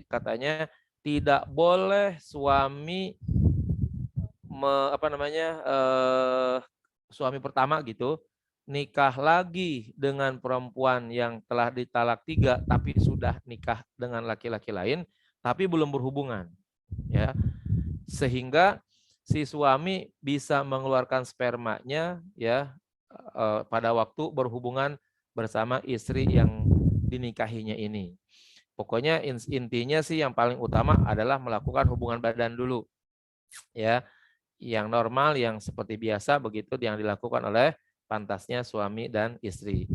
katanya tidak boleh suami suami pertama gitu nikah lagi dengan perempuan yang telah ditalak 3 tapi sudah nikah dengan laki-laki lain tapi belum berhubungan, ya, sehingga si suami bisa mengeluarkan spermanya, ya, pada waktu berhubungan bersama istri yang dinikahinya ini. Pokoknya intinya sih yang paling utama adalah melakukan hubungan badan dulu, ya, yang normal, yang seperti biasa begitu yang dilakukan oleh pantasnya suami dan istri.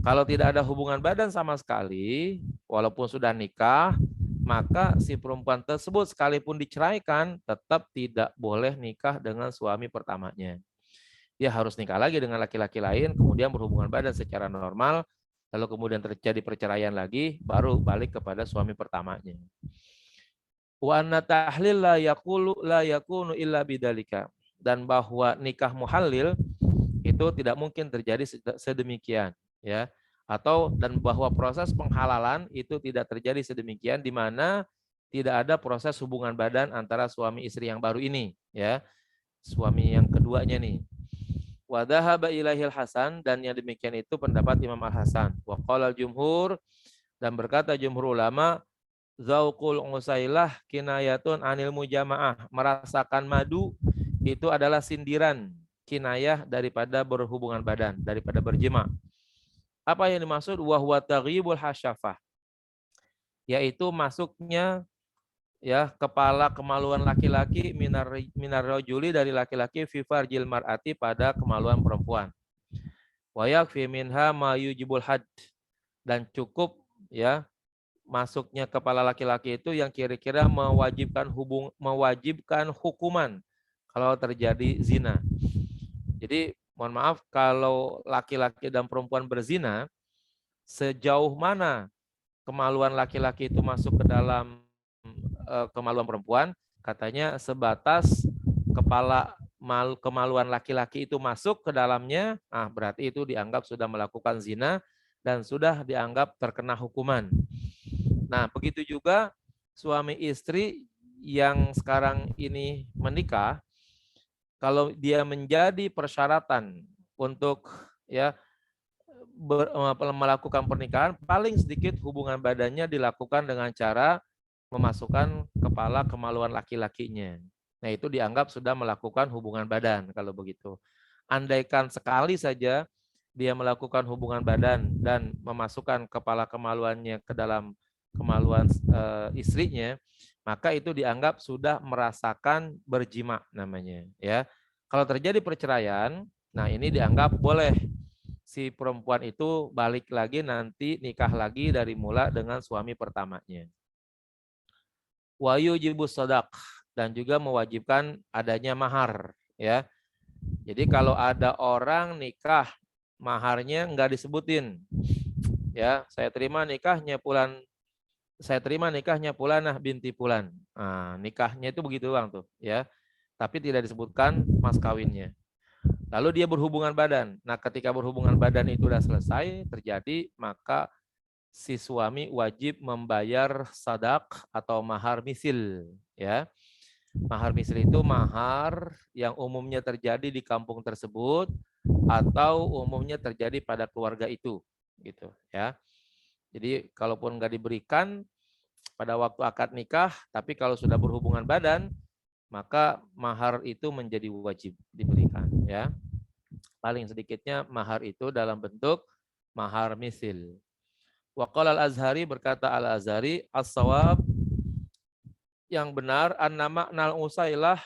Kalau tidak ada hubungan badan sama sekali, walaupun sudah nikah, maka si perempuan tersebut sekalipun diceraikan tetap tidak boleh nikah dengan suami pertamanya. Dia harus nikah lagi dengan laki-laki lain, kemudian berhubungan badan secara normal, lalu kemudian terjadi perceraian lagi, baru balik kepada suami pertamanya. Wa anna tahlil la yakunu illa bidzalika, dan bahwa nikah muhallil itu tidak mungkin terjadi sedemikian, ya, atau dan bahwa proses penghalalan itu tidak terjadi sedemikian di mana tidak ada proses hubungan badan antara suami istri yang baru ini, ya. Suami yang keduanya nih. Wa dhahaba ilaihil Hasan, dan yang demikian itu pendapat Imam Al-Hasan. Wa qala jumhur, dan berkata jumhur ulama, zauqul usailah kinayatun anil mujamaah, merasakan madu itu adalah sindiran, kinayah daripada berhubungan badan, daripada berjima. Apa yang dimaksud? Wa huwa taghibul hasyafah, yaitu masuknya ya kepala kemaluan laki-laki minar rajuli, dari laki-laki, fi farjil mar'ati, pada kemaluan perempuan. Wa yakfi minha ma yujibul had, dan cukup ya masuknya kepala laki-laki itu yang kira-kira mewajibkan hukuman kalau terjadi zina. Jadi mohon maaf, kalau laki-laki dan perempuan berzina, sejauh mana kemaluan laki-laki itu masuk ke dalam kemaluan perempuan, katanya sebatas kemaluan laki-laki itu masuk ke dalamnya, berarti itu dianggap sudah melakukan zina dan sudah dianggap terkena hukuman. Nah, begitu juga suami istri yang sekarang ini menikah, kalau dia menjadi persyaratan untuk ya melakukan pernikahan, paling sedikit hubungan badannya dilakukan dengan cara memasukkan kepala kemaluan laki-lakinya. Nah, itu dianggap sudah melakukan hubungan badan kalau begitu. Andaikan sekali saja dia melakukan hubungan badan dan memasukkan kepala kemaluannya ke dalam kemaluan istrinya, maka itu dianggap sudah merasakan berjima namanya, ya. Kalau terjadi perceraian, nah ini dianggap boleh si perempuan itu balik lagi nanti nikah lagi dari mula dengan suami pertamanya. Wa yujibus shadaq, dan juga mewajibkan adanya mahar, ya. Jadi kalau ada orang nikah maharnya enggak disebutin, ya, saya terima nikahnya Fulanah binti Fulan. Nah, nikahnya itu begitu doang tuh, ya. Tapi tidak disebutkan mas kawinnya. Lalu dia berhubungan badan. Nah, ketika berhubungan badan itu sudah selesai terjadi, maka si suami wajib membayar sadak atau mahar misil, ya. Mahar misil itu mahar yang umumnya terjadi di kampung tersebut atau umumnya terjadi pada keluarga itu, gitu, ya. Jadi kalaupun nggak diberikan pada waktu akad nikah, tapi kalau sudah berhubungan badan, maka mahar itu menjadi wajib diberikan, ya. Paling sedikitnya mahar itu dalam bentuk mahar misil. Wa qala al-Azhari, berkata al-Azhari, as-shawab, yang benar, anna makna usailah,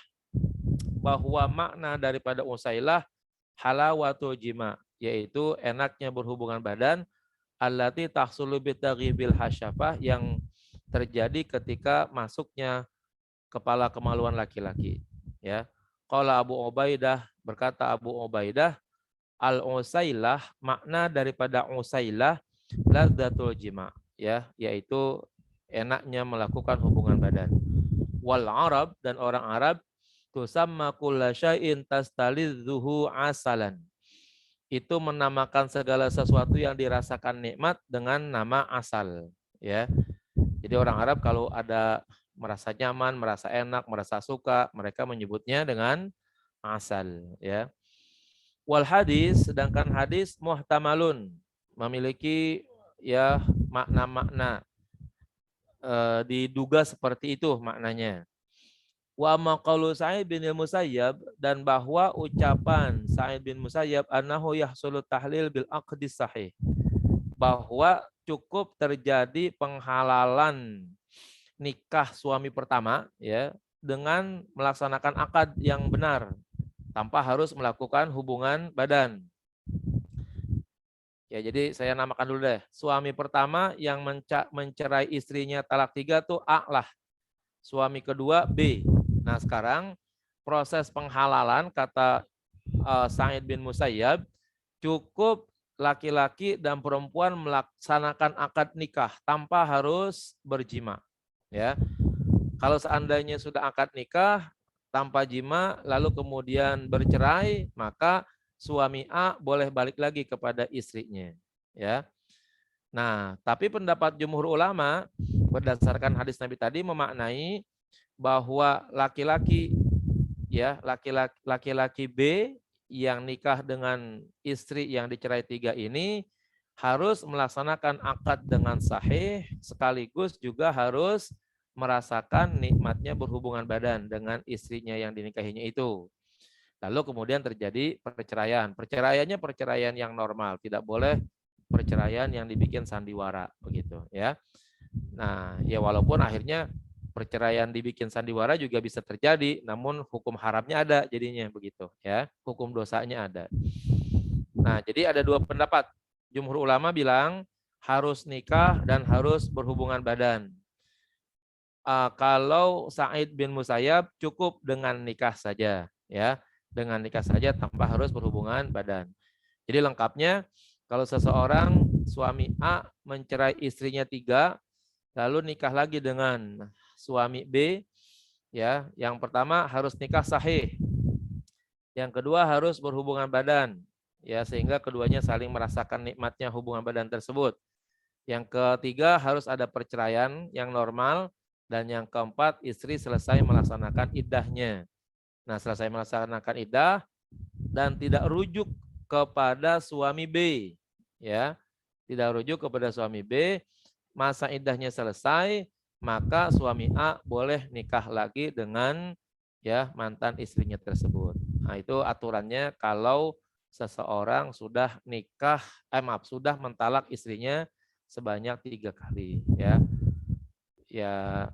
bahwa makna daripada usailah halawatul jima, yaitu enaknya berhubungan badan, allati tahsulu bitaghibil hasyafah, yang terjadi ketika masuknya kepala kemaluan laki-laki, ya. Qala Abu Ubaidah, berkata Abu Ubaidah, al-usailah, makna daripada usailah ladzatul jima, ya, yaitu enaknya melakukan hubungan badan. Wal Arab, dan orang Arab, tusamma kulla syai'in tastalidzuhu asalan, itu menamakan segala sesuatu yang dirasakan nikmat dengan nama asal, ya. Jadi orang Arab kalau ada merasa nyaman, merasa enak, merasa suka, mereka menyebutnya dengan asal, ya. Wal hadis, sedangkan hadis muhtamalun, memiliki ya makna-makna, diduga seperti itu maknanya. Wa ma qaulu Sa'id bin Musayyab, dan bahwa ucapan Sa'id bin Musayyab annahu yahsulu tahlil bil aqdi sahih, bahwa cukup terjadi penghalalan nikah suami pertama, ya, dengan melaksanakan akad yang benar tanpa harus melakukan hubungan badan. Ya, jadi saya namakan dulu deh. Suami pertama yang mencerai istrinya talak 3 tuh A lah. Suami kedua B. Nah, sekarang proses penghalalan kata Sa'id bin Musayyab, cukup laki-laki dan perempuan melaksanakan akad nikah tanpa harus berjima, ya. Kalau seandainya sudah akad nikah tanpa jima lalu kemudian bercerai, maka suami A boleh balik lagi kepada istrinya, ya. Nah, tapi pendapat jumhur ulama berdasarkan hadis Nabi tadi memaknai bahwa laki-laki B yang nikah dengan istri yang dicerai 3 ini harus melaksanakan akad dengan sahih, sekaligus juga harus merasakan nikmatnya berhubungan badan dengan istrinya yang dinikahinya itu. Lalu kemudian terjadi perceraian. Perceraiannya perceraian yang normal, tidak boleh perceraian yang dibikin sandiwara begitu ya. Nah, ya walaupun akhirnya perceraian dibikin sandiwara juga bisa terjadi, namun hukum haramnya ada jadinya begitu ya. Hukum dosanya ada. Nah, jadi ada 2 pendapat. Jumhur ulama bilang harus nikah dan harus berhubungan badan. Kalau Sa'id bin Musayyab cukup dengan nikah saja ya, dengan nikah saja tanpa harus berhubungan badan. Jadi lengkapnya kalau seseorang suami A mencerai istrinya 3, lalu nikah lagi dengan suami B, ya, yang pertama harus nikah sahih, yang kedua harus berhubungan badan, ya, sehingga keduanya saling merasakan nikmatnya hubungan badan tersebut. Yang ketiga harus ada perceraian yang normal, dan yang keempat istri selesai melaksanakan iddahnya. Nah, selesai melaksanakan iddah dan tidak rujuk kepada suami B, ya, tidak rujuk kepada suami B, masa iddahnya selesai, maka suami A boleh nikah lagi dengan ya mantan istrinya tersebut. Nah, itu aturannya kalau seseorang sudah nikah, sudah mentalak istrinya sebanyak 3 kali, ya. Ya,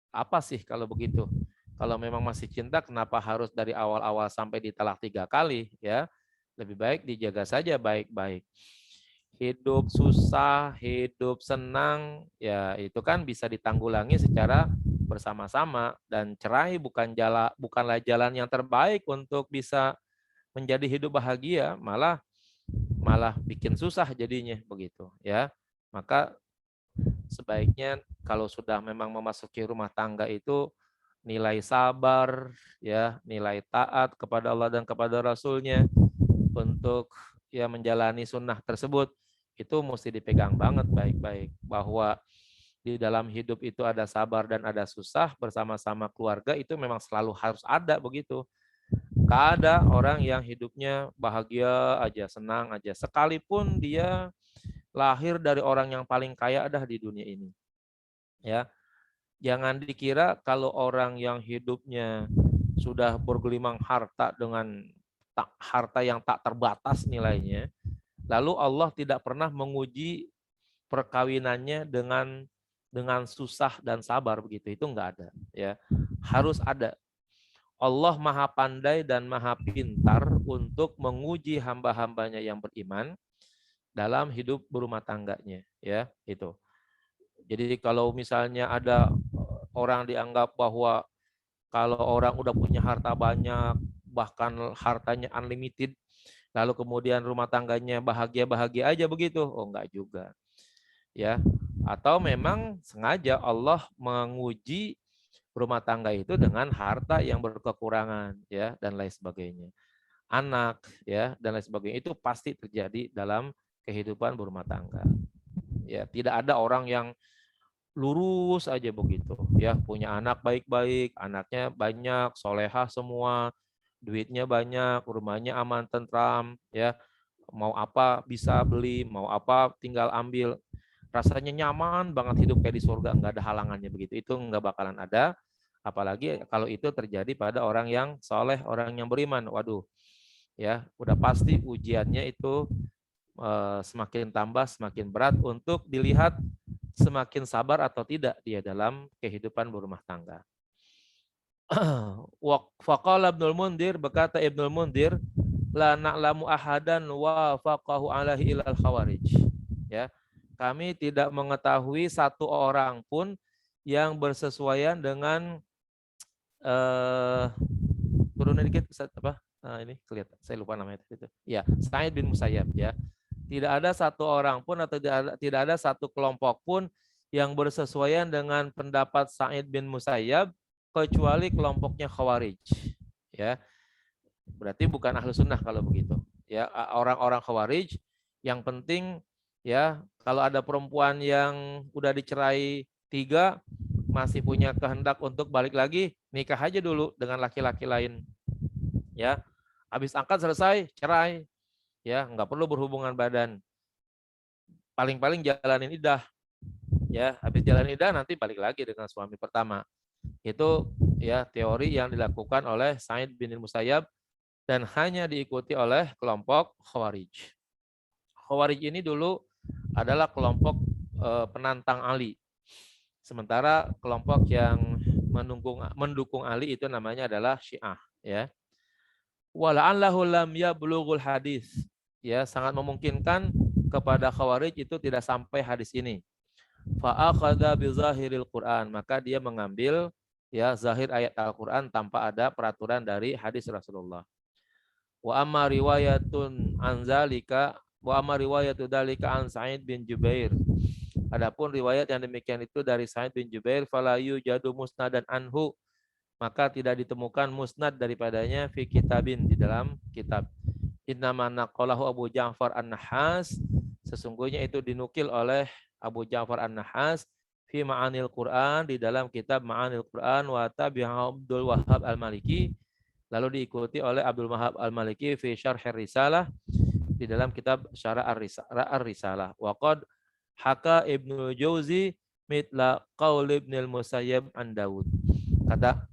apa sih kalau begitu? Kalau memang masih cinta, kenapa harus dari awal-awal sampai ditalak 3 kali, ya? Lebih baik dijaga saja baik-baik. Hidup susah, hidup senang, ya itu kan bisa ditanggulangi secara bersama-sama, dan cerai bukanlah jalan yang terbaik untuk bisa menjadi hidup bahagia, malah bikin susah jadinya begitu, ya. Maka sebaiknya kalau sudah memang memasuki rumah tangga itu nilai sabar, ya, nilai taat kepada Allah dan kepada Rasul-Nya untuk ya menjalani sunnah tersebut itu mesti dipegang banget baik-baik, bahwa di dalam hidup itu ada sabar dan ada susah, bersama-sama keluarga itu memang selalu harus ada begitu. Gak ada orang yang hidupnya bahagia aja, senang aja, sekalipun dia lahir dari orang yang paling kaya dah di dunia ini. Ya, jangan dikira kalau orang yang hidupnya sudah bergelimang harta dengan harta yang tak terbatas nilainya, lalu Allah tidak pernah menguji perkawinannya dengan susah dan sabar begitu. Itu enggak ada, ya. Harus ada. Allah Maha Pandai dan Maha Pintar untuk menguji hamba-hambanya yang beriman dalam hidup berumah tangganya, ya, itu. Jadi kalau misalnya ada orang dianggap bahwa kalau orang udah punya harta banyak, bahkan hartanya unlimited, lalu kemudian rumah tangganya bahagia-bahagia aja begitu, oh enggak juga, ya. Atau memang sengaja Allah menguji rumah tangga itu dengan harta yang berkekurangan, ya, dan lain sebagainya, anak, ya, dan lain sebagainya. Itu pasti terjadi dalam kehidupan berumah tangga, ya. Tidak ada orang yang lurus aja begitu, ya, punya anak baik-baik, anaknya banyak, solehah semua, duitnya banyak, rumahnya aman tentram, ya, mau apa bisa beli, mau apa tinggal ambil, rasanya nyaman banget hidup kayak di surga, nggak ada halangannya begitu. Itu nggak bakalan ada, apalagi kalau itu terjadi pada orang yang soleh, orang yang beriman. Waduh, ya, udah pasti ujiannya itu semakin tambah, semakin berat untuk dilihat semakin sabar atau tidak dia dalam kehidupan berumah tangga. Faqala Ibnul Mundir, berkata Ibnul Mundir, la na'lamu ahadan wa faqahu alaihi ilal khawarij. Ya, kami tidak mengetahui satu orang pun yang bersesuaian dengan turunin dikit apa? Nah, ini kelihatan, saya lupa namanya itu. Ya, Sa'id bin Musayyab, ya. Tidak ada satu orang pun atau tidak ada satu kelompok pun yang bersesuaian dengan pendapat Sa'id bin Musayyab kecuali kelompoknya Khawarij, ya. Berarti bukan ahlu sunnah kalau begitu, ya. Orang-orang Khawarij yang penting ya, kalau ada perempuan yang udah dicerai 3 masih punya kehendak untuk balik lagi, nikah aja dulu dengan laki-laki lain. Ya, habis akad selesai, cerai. Ya, nggak perlu berhubungan badan. Paling-paling jalanin iddah. Ya, habis jalan iddah nanti balik lagi dengan suami pertama. Itu ya teori yang dilakukan oleh Sa'id bin Musayyab dan hanya diikuti oleh kelompok Khawarij. Khawarij ini dulu adalah kelompok penantang Ali. Sementara kelompok yang mendukung Ali itu namanya adalah Syiah, ya. Wala'allahu lam yablughul hadis. Ya, sangat memungkinkan kepada Khawarij itu tidak sampai hadis ini. Fa akhadha bi zahiril Quran, maka dia mengambil ya zahir ayat Al-Qur'an tanpa ada peraturan dari hadis Rasulullah. Wa amma riwayatun an zalika wa amma riwayatu dzalika an Sa'id bin Jubair. Adapun riwayat yang demikian itu dari Sa'id bin Jubair fala yujadu musnadan anhu, maka tidak ditemukan musnad daripadanya fi kitabin, di dalam kitab. Innama naqalahu Abu Ja'far An-Nahas, sesungguhnya itu dinukil oleh Abu Ja'far An-Nahas fi Ma'anil Quran, di dalam kitab Ma'anil Quran, wa tabi'ahu Abdul Wahhab Al-Maliki, lalu diikuti oleh Abdul Wahhab Al-Maliki fi Syarh Risalah, di dalam kitab Syarah Ar-Risalah. Wa qad haka Ibnu Jauzi mitla qaul Ibnul Musayyab an Daud. Kata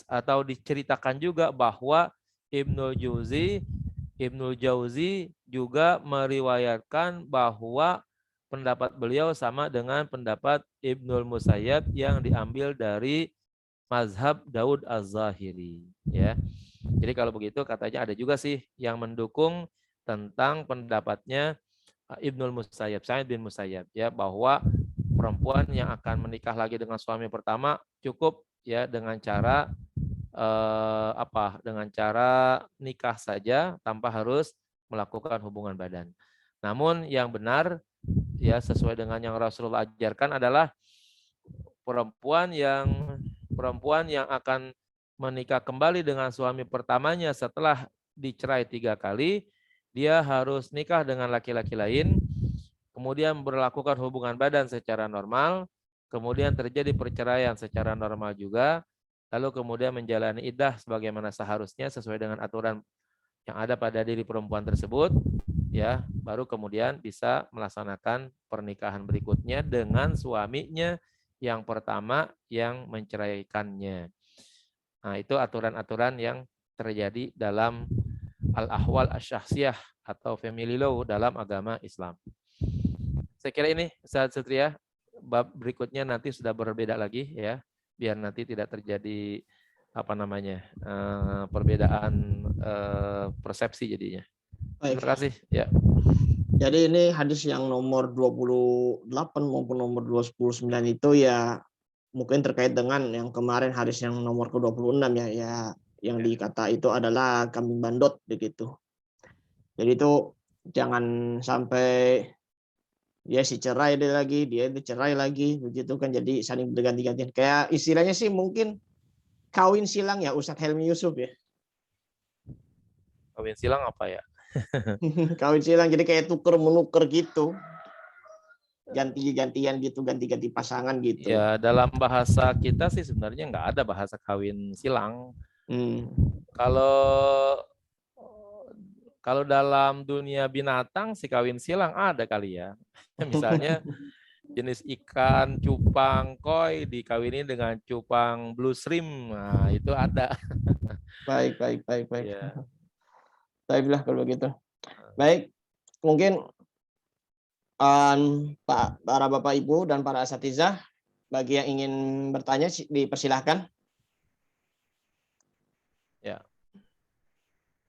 atau diceritakan juga bahwa Ibnu Jauzi juga meriwayatkan bahwa pendapat beliau sama dengan pendapat Ibnul Musayyab yang diambil dari mazhab Daud Az-Zahiri, ya. Jadi kalau begitu katanya ada juga sih yang mendukung tentang pendapatnya Ibnul Musayyab, Sa'id bin Musayyab, ya, bahwa perempuan yang akan menikah lagi dengan suami pertama cukup ya dengan cara dengan cara nikah saja tanpa harus melakukan hubungan badan. Namun yang benar ya sesuai dengan yang Rasulullah ajarkan adalah perempuan yang akan menikah kembali dengan suami pertamanya setelah dicerai 3 kali, dia harus nikah dengan laki-laki lain, kemudian melakukan hubungan badan secara normal, kemudian terjadi perceraian secara normal juga, lalu kemudian menjalani iddah sebagaimana seharusnya sesuai dengan aturan yang ada pada diri perempuan tersebut, ya, baru kemudian bisa melaksanakan pernikahan berikutnya dengan suaminya yang pertama yang menceraikannya. Nah, itu aturan-aturan yang terjadi dalam al-ahwal asy-syakhsiyah atau family law dalam agama Islam. Saya kira ini Ustaz Satria, bab berikutnya nanti sudah berbeda lagi ya, biar nanti tidak terjadi perbedaan persepsi jadinya. Baik. Terima kasih ya. Jadi ini hadis yang nomor 28 maupun nomor 29 itu ya mungkin terkait dengan yang kemarin hadis yang nomor ke-26 ya yang dikata itu adalah kambing bandot begitu. Jadi itu jangan sampai dia cerai lagi, dia dicerai lagi begitu kan, jadi saling berganti-gantian. Kayak istilahnya sih mungkin kawin silang ya Ustadz Helmi Yusuf ya. Kawin silang apa ya? Kawin silang jadi kayak tuker-menukar gitu. Ganti-gantian gitu, ganti-ganti pasangan gitu. Ya, dalam bahasa kita sih sebenarnya nggak ada bahasa kawin silang. Kalau dalam dunia binatang si kawin silang ada kali ya. Misalnya jenis ikan cupang koi dikawini dengan cupang blue shrimp. Nah, itu ada. Baik. Ya. Baiklah kalau begitu. Baik, mungkin para Bapak Ibu dan para asatizah, bagi yang ingin bertanya dipersilahkan. Ya.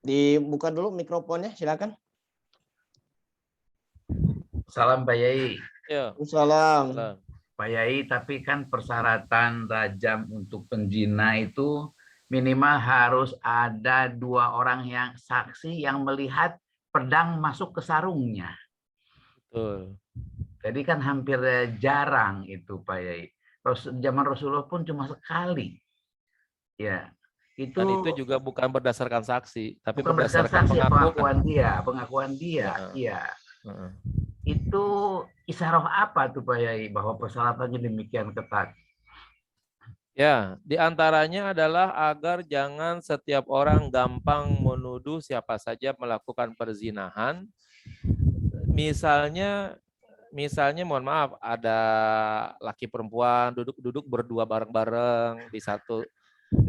Dibuka dulu mikrofonnya, silakan. Salam Pak Yai. Ya. Salam. Pak Yai, tapi kan persyaratan rajam untuk penzina itu minimal harus ada 2 orang yang saksi yang melihat pedang masuk ke sarungnya. Betul. Jadi kan hampir jarang itu Pak Yai. Zaman Rasulullah pun cuma sekali. Ya. Dan itu juga bukan berdasarkan saksi, tapi bukan berdasarkan saksi, pengakuan pengakuan dia. Ya. Iya. itu isyarah apa tuh Pak Yai bahwa persyaratannya demikian ketat? Ya, diantaranya adalah agar jangan setiap orang gampang menuduh siapa saja melakukan perzinahan. Misalnya mohon maaf, ada laki perempuan duduk-duduk berdua bareng-bareng di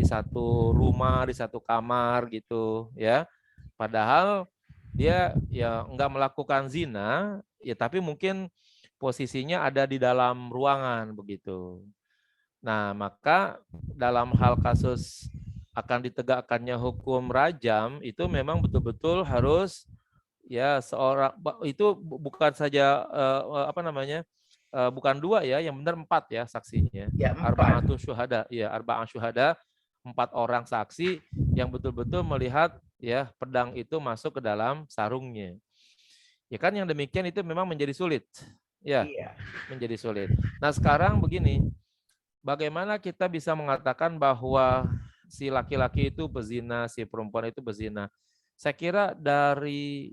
satu rumah, di satu kamar gitu, ya. Padahal dia ya nggak melakukan zina, ya tapi mungkin posisinya ada di dalam ruangan begitu. Nah, maka dalam hal kasus akan ditegakkannya hukum rajam itu memang betul-betul harus ya seorang itu bukan saja bukan dua ya, yang benar 4 ya saksinya. Ya, 4. Arba'atun syuhada, ya arba'ah syuhada, 4 orang saksi yang betul-betul melihat ya pedang itu masuk ke dalam sarungnya. Ya kan yang demikian itu memang menjadi sulit. Ya, Iya. menjadi sulit. Nah, sekarang begini, bagaimana kita bisa mengatakan bahwa si laki-laki itu berzina, si perempuan itu berzina? Saya kira dari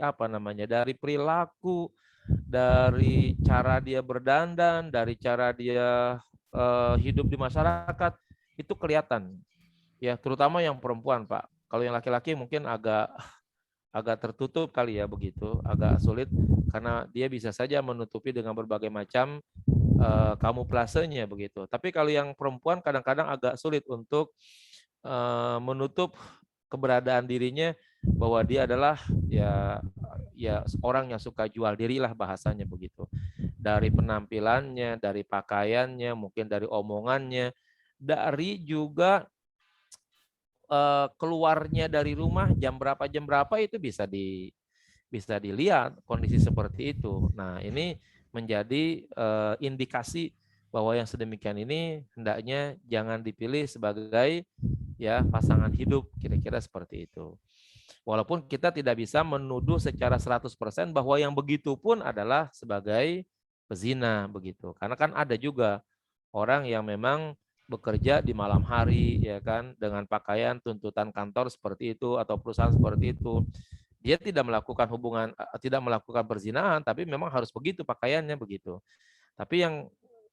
apa namanya? Dari perilaku, dari cara dia berdandan, dari cara dia hidup di masyarakat itu kelihatan. Ya, terutama yang perempuan, Pak. Kalau yang laki-laki mungkin agak tertutup kali ya begitu, agak sulit karena dia bisa saja menutupi dengan berbagai macam kamuflasenya begitu. Tapi kalau yang perempuan kadang-kadang agak sulit untuk menutup keberadaan dirinya bahwa dia adalah ya orang yang suka jual diri lah bahasanya begitu. Dari penampilannya, dari pakaiannya, mungkin dari omongannya, dari juga keluarnya dari rumah jam berapa itu bisa dilihat kondisi seperti itu. Nah, ini menjadi indikasi bahwa yang sedemikian ini hendaknya jangan dipilih sebagai ya pasangan hidup, kira-kira seperti itu. Walaupun kita tidak bisa menuduh secara 100% bahwa yang begitu pun adalah sebagai pezina begitu. Karena kan ada juga orang yang memang bekerja di malam hari ya kan dengan pakaian tuntutan kantor seperti itu atau perusahaan seperti itu. Dia tidak melakukan tidak melakukan perzinahan, tapi memang harus begitu pakaiannya begitu. Tapi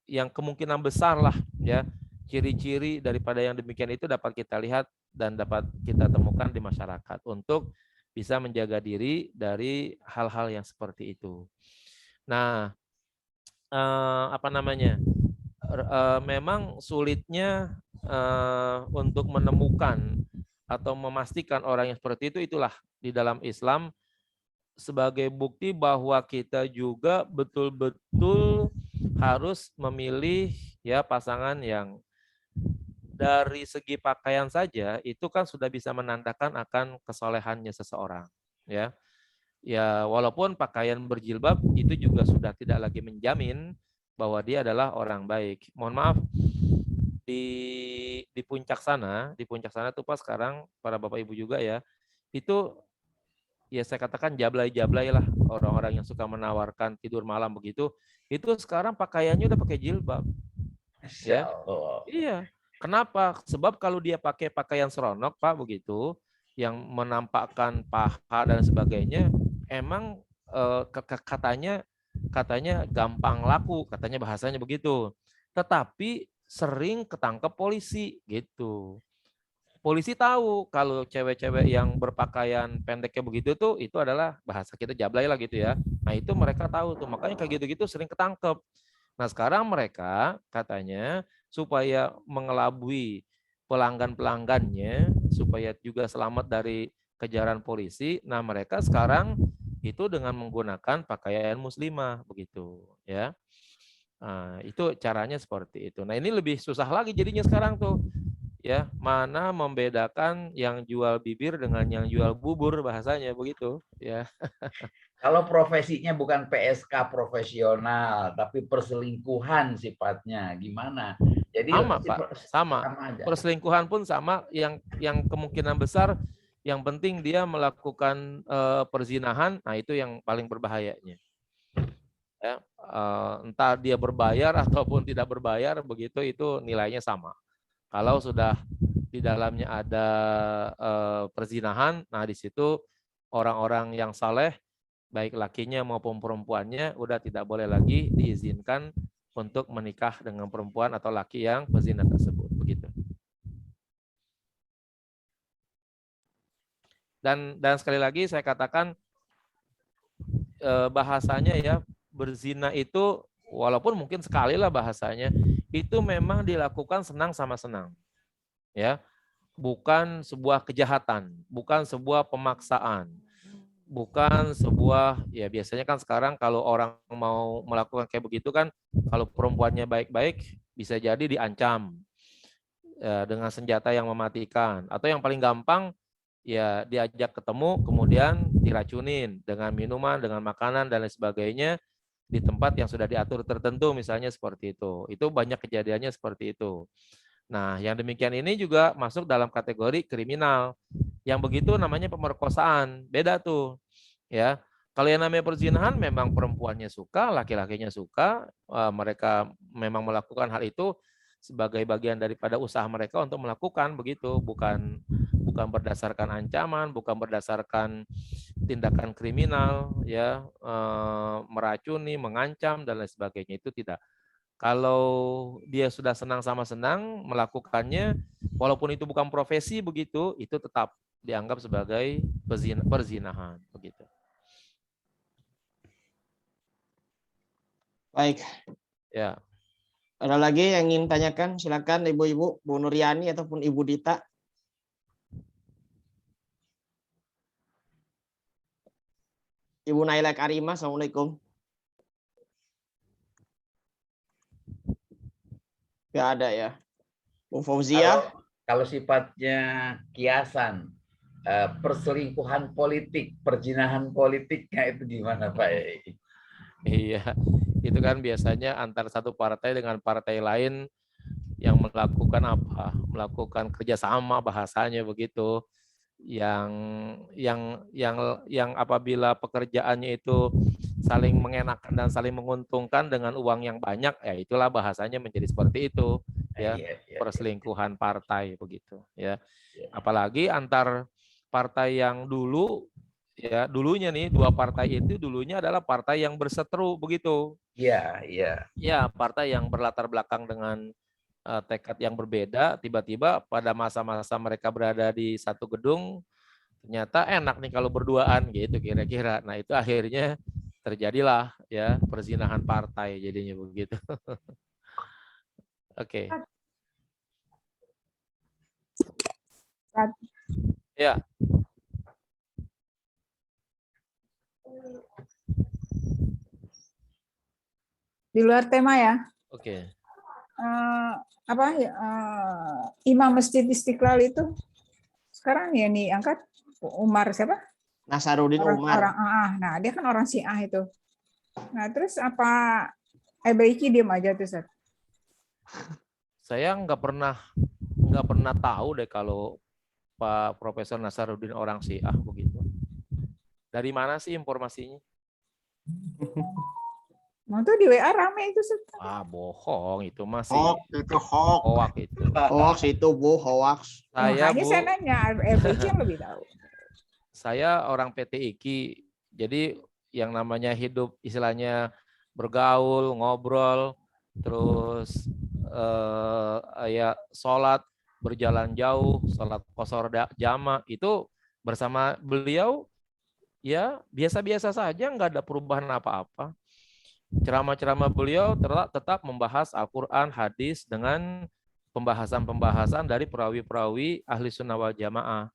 yang kemungkinan besar lah ya ciri-ciri daripada yang demikian itu dapat kita lihat dan dapat kita temukan di masyarakat untuk bisa menjaga diri dari hal-hal yang seperti itu. Nah, apa namanya? Memang sulitnya untuk menemukan atau memastikan orang yang seperti itu, itulah di dalam Islam sebagai bukti bahwa kita juga betul-betul harus memilih ya pasangan yang dari segi pakaian saja itu kan sudah bisa menandakan akan kesolehannya seseorang ya. Ya walaupun pakaian berjilbab itu juga sudah tidak lagi menjamin bahwa dia adalah orang baik. Mohon maaf, di puncak sana tuh Pak sekarang para Bapak Ibu juga ya, itu ya saya katakan jablay-jablay lah orang-orang yang suka menawarkan tidur malam begitu, itu sekarang pakaiannya udah pakai jilbab. Ya. Iya. Kenapa? Sebab kalau dia pakai pakaian seronok Pak begitu, yang menampakkan paha dan sebagainya, emang katanya gampang laku, katanya bahasanya begitu. Tetapi sering ketangkep polisi gitu. Polisi tahu kalau cewek-cewek yang berpakaian pendeknya begitu tuh itu adalah bahasa kita jablay lah gitu ya. Nah itu mereka tahu tuh, makanya kayak gitu-gitu sering ketangkep. Nah sekarang mereka katanya supaya mengelabui pelanggan-pelanggannya, supaya juga selamat dari kejaran polisi, nah mereka sekarang itu dengan menggunakan pakaian muslimah begitu ya. Nah, itu caranya seperti itu. Nah ini lebih susah lagi jadinya sekarang tuh ya, mana membedakan yang jual bibir dengan yang jual bubur bahasanya begitu ya. Kalau profesinya bukan PSK profesional tapi perselingkuhan sifatnya gimana? Jadi sama Pak, sama aja. Perselingkuhan pun sama, yang kemungkinan besar yang penting dia melakukan perzinahan, nah itu yang paling berbahayanya ya. Entah dia berbayar ataupun tidak berbayar begitu, itu nilainya sama. Kalau sudah di dalamnya ada perzinahan, nah di situ orang-orang yang saleh baik lakinya maupun perempuannya udah tidak boleh lagi diizinkan untuk menikah dengan perempuan atau laki yang pezina tersebut, begitu. Dan sekali lagi saya katakan bahasanya ya, berzina itu walaupun mungkin sekali lah bahasanya, itu memang dilakukan senang sama senang. Ya, bukan sebuah kejahatan, bukan sebuah pemaksaan, bukan sebuah, ya biasanya kan sekarang kalau orang mau melakukan kayak begitu kan, kalau perempuannya baik-baik bisa jadi diancam dengan senjata yang mematikan, atau yang paling gampang ya diajak ketemu kemudian diracunin dengan minuman, dengan makanan dan lain sebagainya di tempat yang sudah diatur tertentu, misalnya seperti itu. Itu banyak kejadiannya seperti itu. Nah, yang demikian ini juga masuk dalam kategori kriminal. Yang begitu namanya pemerkosaan. Beda tuh. Ya. Kalau yang namanya perzinahan memang perempuannya suka, laki-lakinya suka, mereka memang melakukan hal itu sebagai bagian daripada usaha mereka untuk melakukan begitu, bukan berdasarkan ancaman, bukan berdasarkan tindakan kriminal, ya, meracuni, mengancam dan lain sebagainya, itu tidak. Kalau dia sudah senang sama senang melakukannya, walaupun itu bukan profesi begitu, itu tetap dianggap sebagai perzinahan begitu. Baik. Ya. Ada lagi yang ingin tanyakan? Silakan Ibu-ibu, Bu Nuriani ataupun Ibu Dita. Ibu Naila Karima, Assalamualaikum. Nggak ada ya. Bu Fauzia. Kalau sifatnya kiasan, perselingkuhan politik, perzinahan politiknya itu gimana Pak? Iya, itu kan biasanya antara satu partai dengan partai lain yang melakukan apa? Melakukan kerjasama, bahasanya begitu. Yang apabila pekerjaannya itu saling mengenakan dan saling menguntungkan dengan uang yang banyak, ya itulah bahasanya menjadi seperti itu, ya, perselingkuhan partai begitu, ya. Apalagi antar partai yang dulu, ya, dulunya nih dua partai itu dulunya adalah partai yang berseteru begitu. Iya, iya. Ya, partai yang berlatar belakang dengan tekad yang berbeda, tiba-tiba pada masa-masa mereka berada di satu gedung, ternyata enak nih kalau berduaan gitu kira-kira. Nah, itu akhirnya terjadilah ya perzinahan partai jadinya begitu. Oke. Ya. Di luar tema ya. Oke. Imam Masjid Istiqlal itu sekarang ya nih angkat Umar siapa? Nasaruddin Umar. Nah dia kan orang Syiah itu. Nah terus apa Ebaiki diem aja tuh Ustaz? Saya nggak pernah tahu deh kalau Pak Profesor Nasaruddin orang Syiah begitu. Dari mana sih informasinya? Mau tuh di WA rame itu Ustaz. Bohong itu masih. Hoax itu. Hoax itu Bu, hoax. Saya nanya, Ebaiki yang lebih tahu. Saya orang PT IKI, jadi yang namanya hidup istilahnya bergaul, ngobrol, terus ya sholat berjalan jauh, sholat qashar jama itu bersama beliau ya biasa-biasa saja, nggak ada perubahan apa-apa. Ceramah-ceramah beliau tetap membahas Al-Quran, hadis dengan pembahasan-pembahasan dari perawi-perawi ahli sunnah wal jamaah.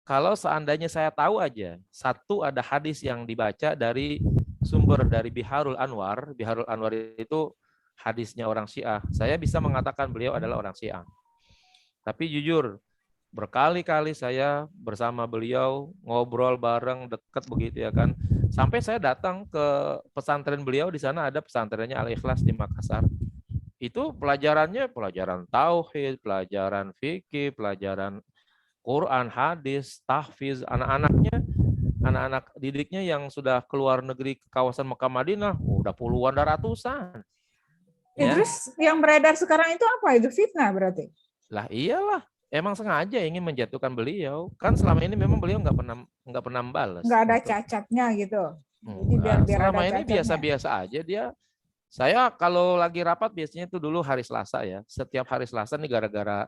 Kalau seandainya saya tahu aja, satu ada hadis yang dibaca dari sumber dari Biharul Anwar. Biharul Anwar itu hadisnya orang Syiah. Saya bisa mengatakan beliau adalah orang Syiah. Tapi jujur, berkali-kali saya bersama beliau, ngobrol bareng, dekat begitu ya kan. Sampai saya datang ke pesantren beliau, di sana ada pesantrennya Al-Ikhlas di Makassar. Itu pelajarannya pelajaran tauhid, pelajaran fikih, pelajaran Quran, hadis, tahfiz, anak-anak didiknya yang sudah keluar negeri ke kawasan Mekah Madinah, udah puluhan dan ratusan. Ya. Terus yang beredar sekarang itu apa? Itu fitnah berarti? Lah iyalah, emang sengaja ingin menjatuhkan beliau. Kan selama ini memang beliau nggak pernah nggak pernah membalas. Nggak ada Gitu. cacatnya gitu. Jadi Enggak. biar Selama ada ini cacatnya. biasa-biasa aja dia. Saya kalau lagi rapat biasanya itu dulu hari Selasa ya. Setiap hari Selasa nih gara-gara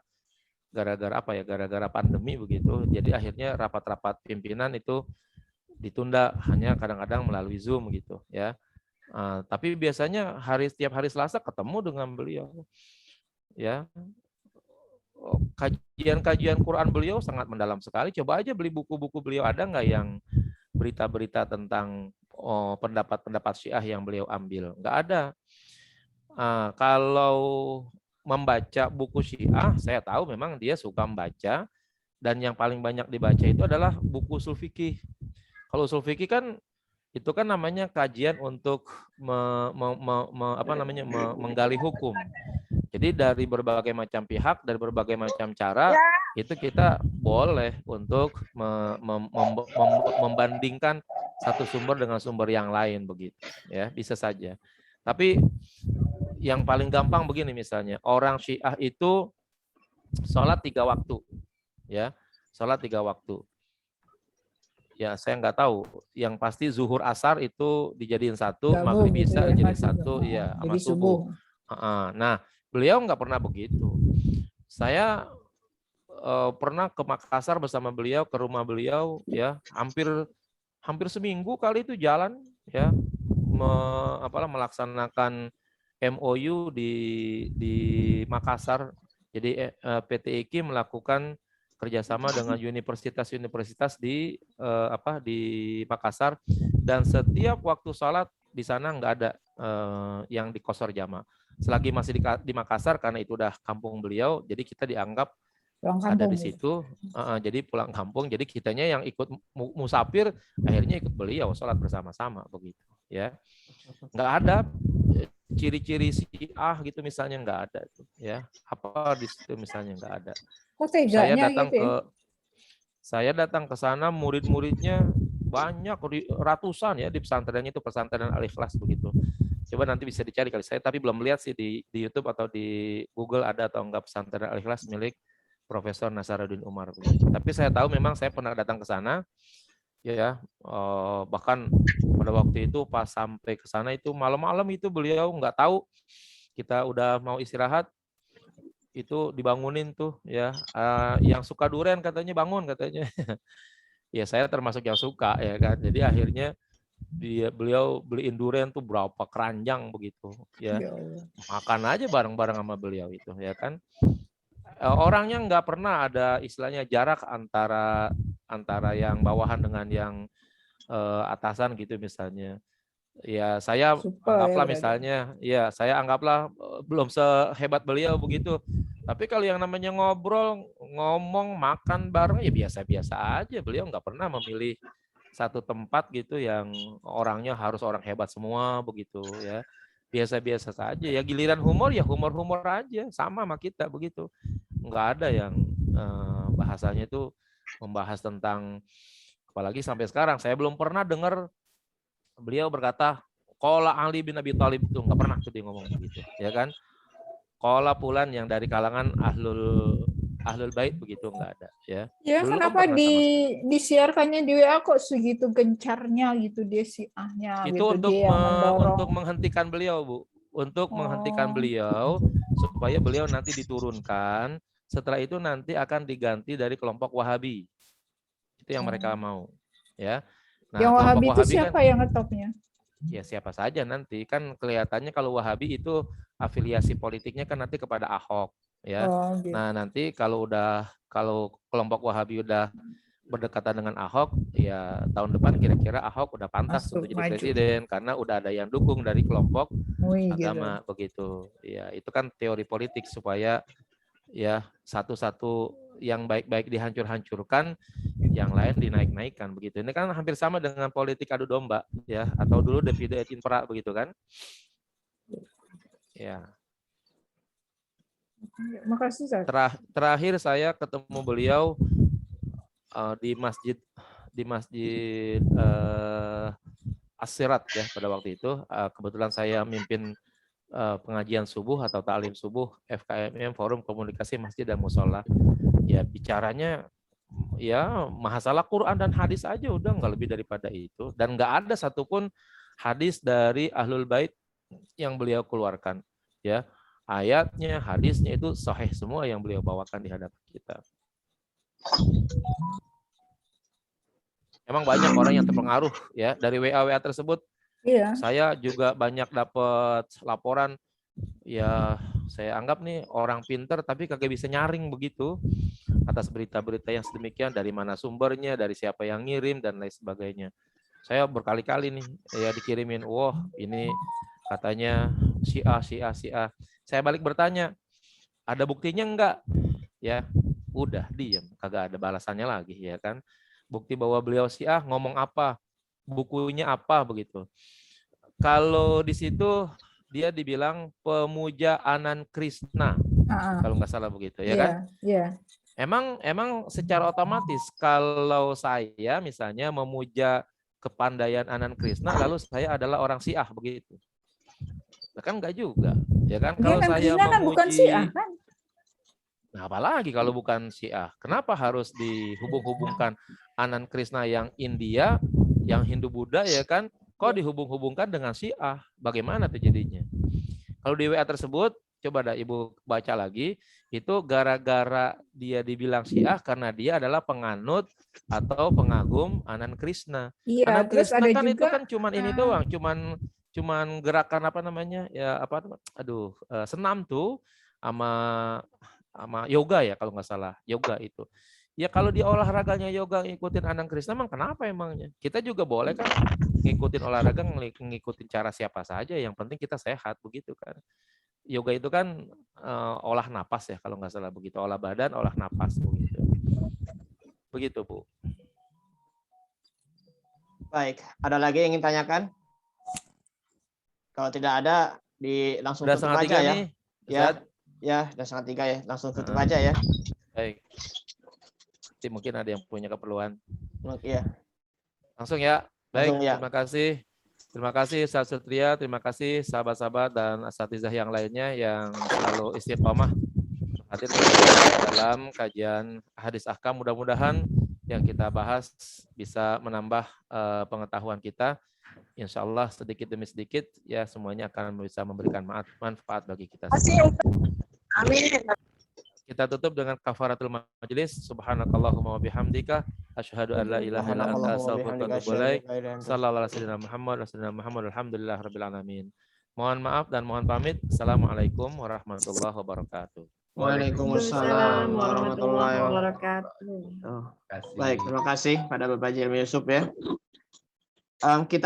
apa ya? Gara-gara pandemi begitu. Jadi akhirnya rapat-rapat pimpinan itu ditunda hanya kadang-kadang melalui Zoom gitu ya. Tapi biasanya setiap hari Selasa ketemu dengan beliau. Ya. Kajian-kajian Quran beliau sangat mendalam sekali. Coba aja beli buku-buku beliau, ada nggak yang berita-berita tentang pendapat-pendapat Syiah yang beliau ambil? Nggak ada. Kalau membaca buku Syiah, saya tahu memang dia suka membaca, dan yang paling banyak dibaca itu adalah buku ushul fikih. Kalau ushul fikih kan itu kan namanya kajian untuk menggali hukum. Jadi dari berbagai macam pihak, dari berbagai macam cara, itu kita boleh untuk membandingkan satu sumber dengan sumber yang lain begitu, ya bisa saja. Tapi yang paling gampang begini misalnya, orang Syiah itu sholat 3 waktu, ya, sholat 3 waktu. Ya saya nggak tahu, yang pasti zuhur asar itu dijadiin satu, maghrib isya jadi satu, ya, sama subuh. Nah, beliau nggak pernah begitu. Saya pernah ke Makassar bersama beliau, ke rumah beliau, ya, hampir seminggu kali itu jalan, ya, melaksanakan MOU di Makassar. Jadi PT IKI melakukan kerjasama dengan universitas-universitas di Makassar, dan setiap waktu sholat di sana nggak ada yang dikosor jamaah. Selagi masih di Makassar, karena itu udah kampung beliau, jadi kita dianggap ada di situ, jadi pulang kampung. Jadi kitanya yang ikut musafir, akhirnya ikut beliau sholat bersama-sama begitu, ya. Nggak ada ciri-ciri Syiah gitu misalnya, nggak ada, ya. Apa di situ misalnya nggak ada. Saya datang ke sana, murid-muridnya banyak, ratusan ya, di pesantren itu, pesantren Al-Ikhlas begitu. Coba nanti bisa dicari kali, saya tapi belum lihat sih di YouTube atau di Google ada atau enggak pesantren Al-Ikhlas milik Profesor Nasaruddin Umar. Tapi saya tahu memang saya pernah datang ke sana, ya, bahkan pada waktu itu pas sampai ke sana itu malam-malam itu beliau nggak tahu kita udah mau istirahat, itu dibangunin tuh, ya, yang suka durian katanya bangun katanya. Ya saya termasuk yang suka, ya kan. Jadi akhirnya beliau beliin durian tuh berapa keranjang begitu, ya. Makan aja bareng-bareng sama beliau itu, ya kan. Orangnya nggak pernah ada istilahnya jarak antara yang bawahan dengan yang atasan gitu misalnya. Ya saya anggaplah misalnya, ya saya anggaplah belum sehebat beliau begitu. Tapi kalau yang namanya ngobrol, ngomong, makan bareng, ya biasa-biasa aja. Beliau nggak pernah memilih satu tempat gitu yang orangnya harus orang hebat semua begitu, ya. Biasa-biasa saja. Ya giliran humor, ya humor-humor aja, sama kita begitu. Nggak ada yang bahasanya itu membahas tentang, apalagi sampai sekarang saya belum pernah dengar beliau berkata qala Ali bin Abi Thalib, itu nggak pernah tuh dia ngomong begitu, ya kan. Qala fulan yang dari kalangan ahlul bait begitu, nggak ada, ya. Ya kenapa disiarkannya di WA kok segitu gencarnya gitu dia Syiahnya itu gitu, untuk menghentikan beliau, Bu, untuk menghentikan beliau supaya beliau nanti diturunkan. Setelah itu nanti akan diganti dari kelompok Wahabi. Itu yang mereka mau, ya. Nah, yang Wahabi itu siapa kan, yang ngetopnya? Ya siapa saja nanti. Kan kelihatannya kalau Wahabi itu afiliasi politiknya kan nanti kepada Ahok, ya. Gitu. Nah, nanti kalau kelompok Wahabi udah berdekatan dengan Ahok, ya tahun depan kira-kira Ahok udah pantas untuk jadi presiden karena udah ada yang dukung dari kelompok agama gitu. Begitu. Ya, itu kan teori politik supaya ya satu-satu yang baik-baik dihancur-hancurkan, yang lain dinaik-naikkan begitu. Ini kan hampir sama dengan politik adu domba, ya, atau dulu divide et impera begitu kan. Ya. Makasih, Ustaz. Terakhir saya ketemu beliau di masjid As-Sirat ya pada waktu itu. Kebetulan saya mimpin pengajian subuh atau ta'lim subuh FKMM, Forum Komunikasi Masjid dan Musola. Ya bicaranya ya masalah Quran dan hadis aja udah, nggak lebih daripada itu. Dan nggak ada satupun hadis dari Ahlul Bait yang beliau keluarkan. Ya, ayatnya, hadisnya itu sahih semua yang beliau bawakan di hadapan kita. Emang banyak orang yang terpengaruh ya dari WA tersebut. Iya. Saya juga banyak dapat laporan, ya saya anggap nih orang pinter tapi kagak bisa nyaring begitu atas berita-berita yang sedemikian, dari mana sumbernya, dari siapa yang ngirim dan lain sebagainya. Saya berkali-kali nih ya dikirimin, wah ini katanya si A. Saya balik bertanya, ada buktinya enggak? Ya, udah diam, kagak ada balasannya lagi ya kan. Bukti bahwa beliau si A ngomong apa, bukunya apa begitu. Kalau di situ dia dibilang pemuja Anand Krishna, kalau nggak salah begitu ya kan? Iya. Emang secara otomatis kalau saya misalnya memuja kepandaian Anand Krishna, lalu saya adalah orang Syiah begitu? Nah, kan enggak juga, ya kan? Kalau saya kan bukan Syiah kan? Nah, apalagi kalau bukan Syiah. Kenapa harus dihubung-hubungkan Anand Krishna yang India, yang Hindu-Buddha ya kan? Kok dihubung-hubungkan dengan Syiah? Bagaimana tuh jadinya? Kalau di WA tersebut, coba dah Ibu baca lagi, itu gara-gara dia dibilang Syiah karena dia adalah penganut atau pengagum Anand Krishna. Iya, Anand terus Krishna ada kan juga, itu kan cuman ini doang, cuman gerakan apa namanya? Ya apa senam tuh sama yoga ya kalau nggak salah, yoga itu. Ya kalau di olahraganya yoga ngikutin Anand Krishna, emang kenapa emangnya? Kita juga boleh kan ngikutin olahraga, ngikutin cara siapa saja, yang penting kita sehat begitu kan. Yoga itu kan olah napas ya kalau nggak salah begitu, olah badan, olah napas begitu. Begitu Bu. Baik, ada lagi yang ingin tanyakan? Kalau tidak ada, langsung Udah tutup aja ya. nih, Ya, udah 2:30 ya. Langsung tutup aja ya. Baik. Nanti mungkin ada yang punya keperluan. Iya. Langsung ya. Baik, Langsung, ya. Terima kasih. Terima kasih Ustaz Sutria, terima kasih sahabat-sahabat dan asatizah yang lainnya yang selalu istiqomah hadir dalam kajian hadis ahkam. Mudah-mudahan yang kita bahas bisa menambah pengetahuan kita. Insya Allah sedikit demi sedikit ya semuanya akan bisa memberikan manfaat bagi kita. Amin. Kita tutup dengan kafaratul majelis. Subhanakallahumma wa bihamdika asyhadu an la ilaha illa anta astaghfiruka wa atubu ilaik. Sallallahu alaihi wasallam Muhammad alhamdulillah rabbil alamin. Mohon maaf dan mohon pamit. Assalamualaikum warahmatullahi wabarakatuh. Waalaikumsalam warahmatullahi wabarakatuh. Terima kasih. Baik, terima kasih pada Bapak Haji Ilmi Yusuf ya. Kita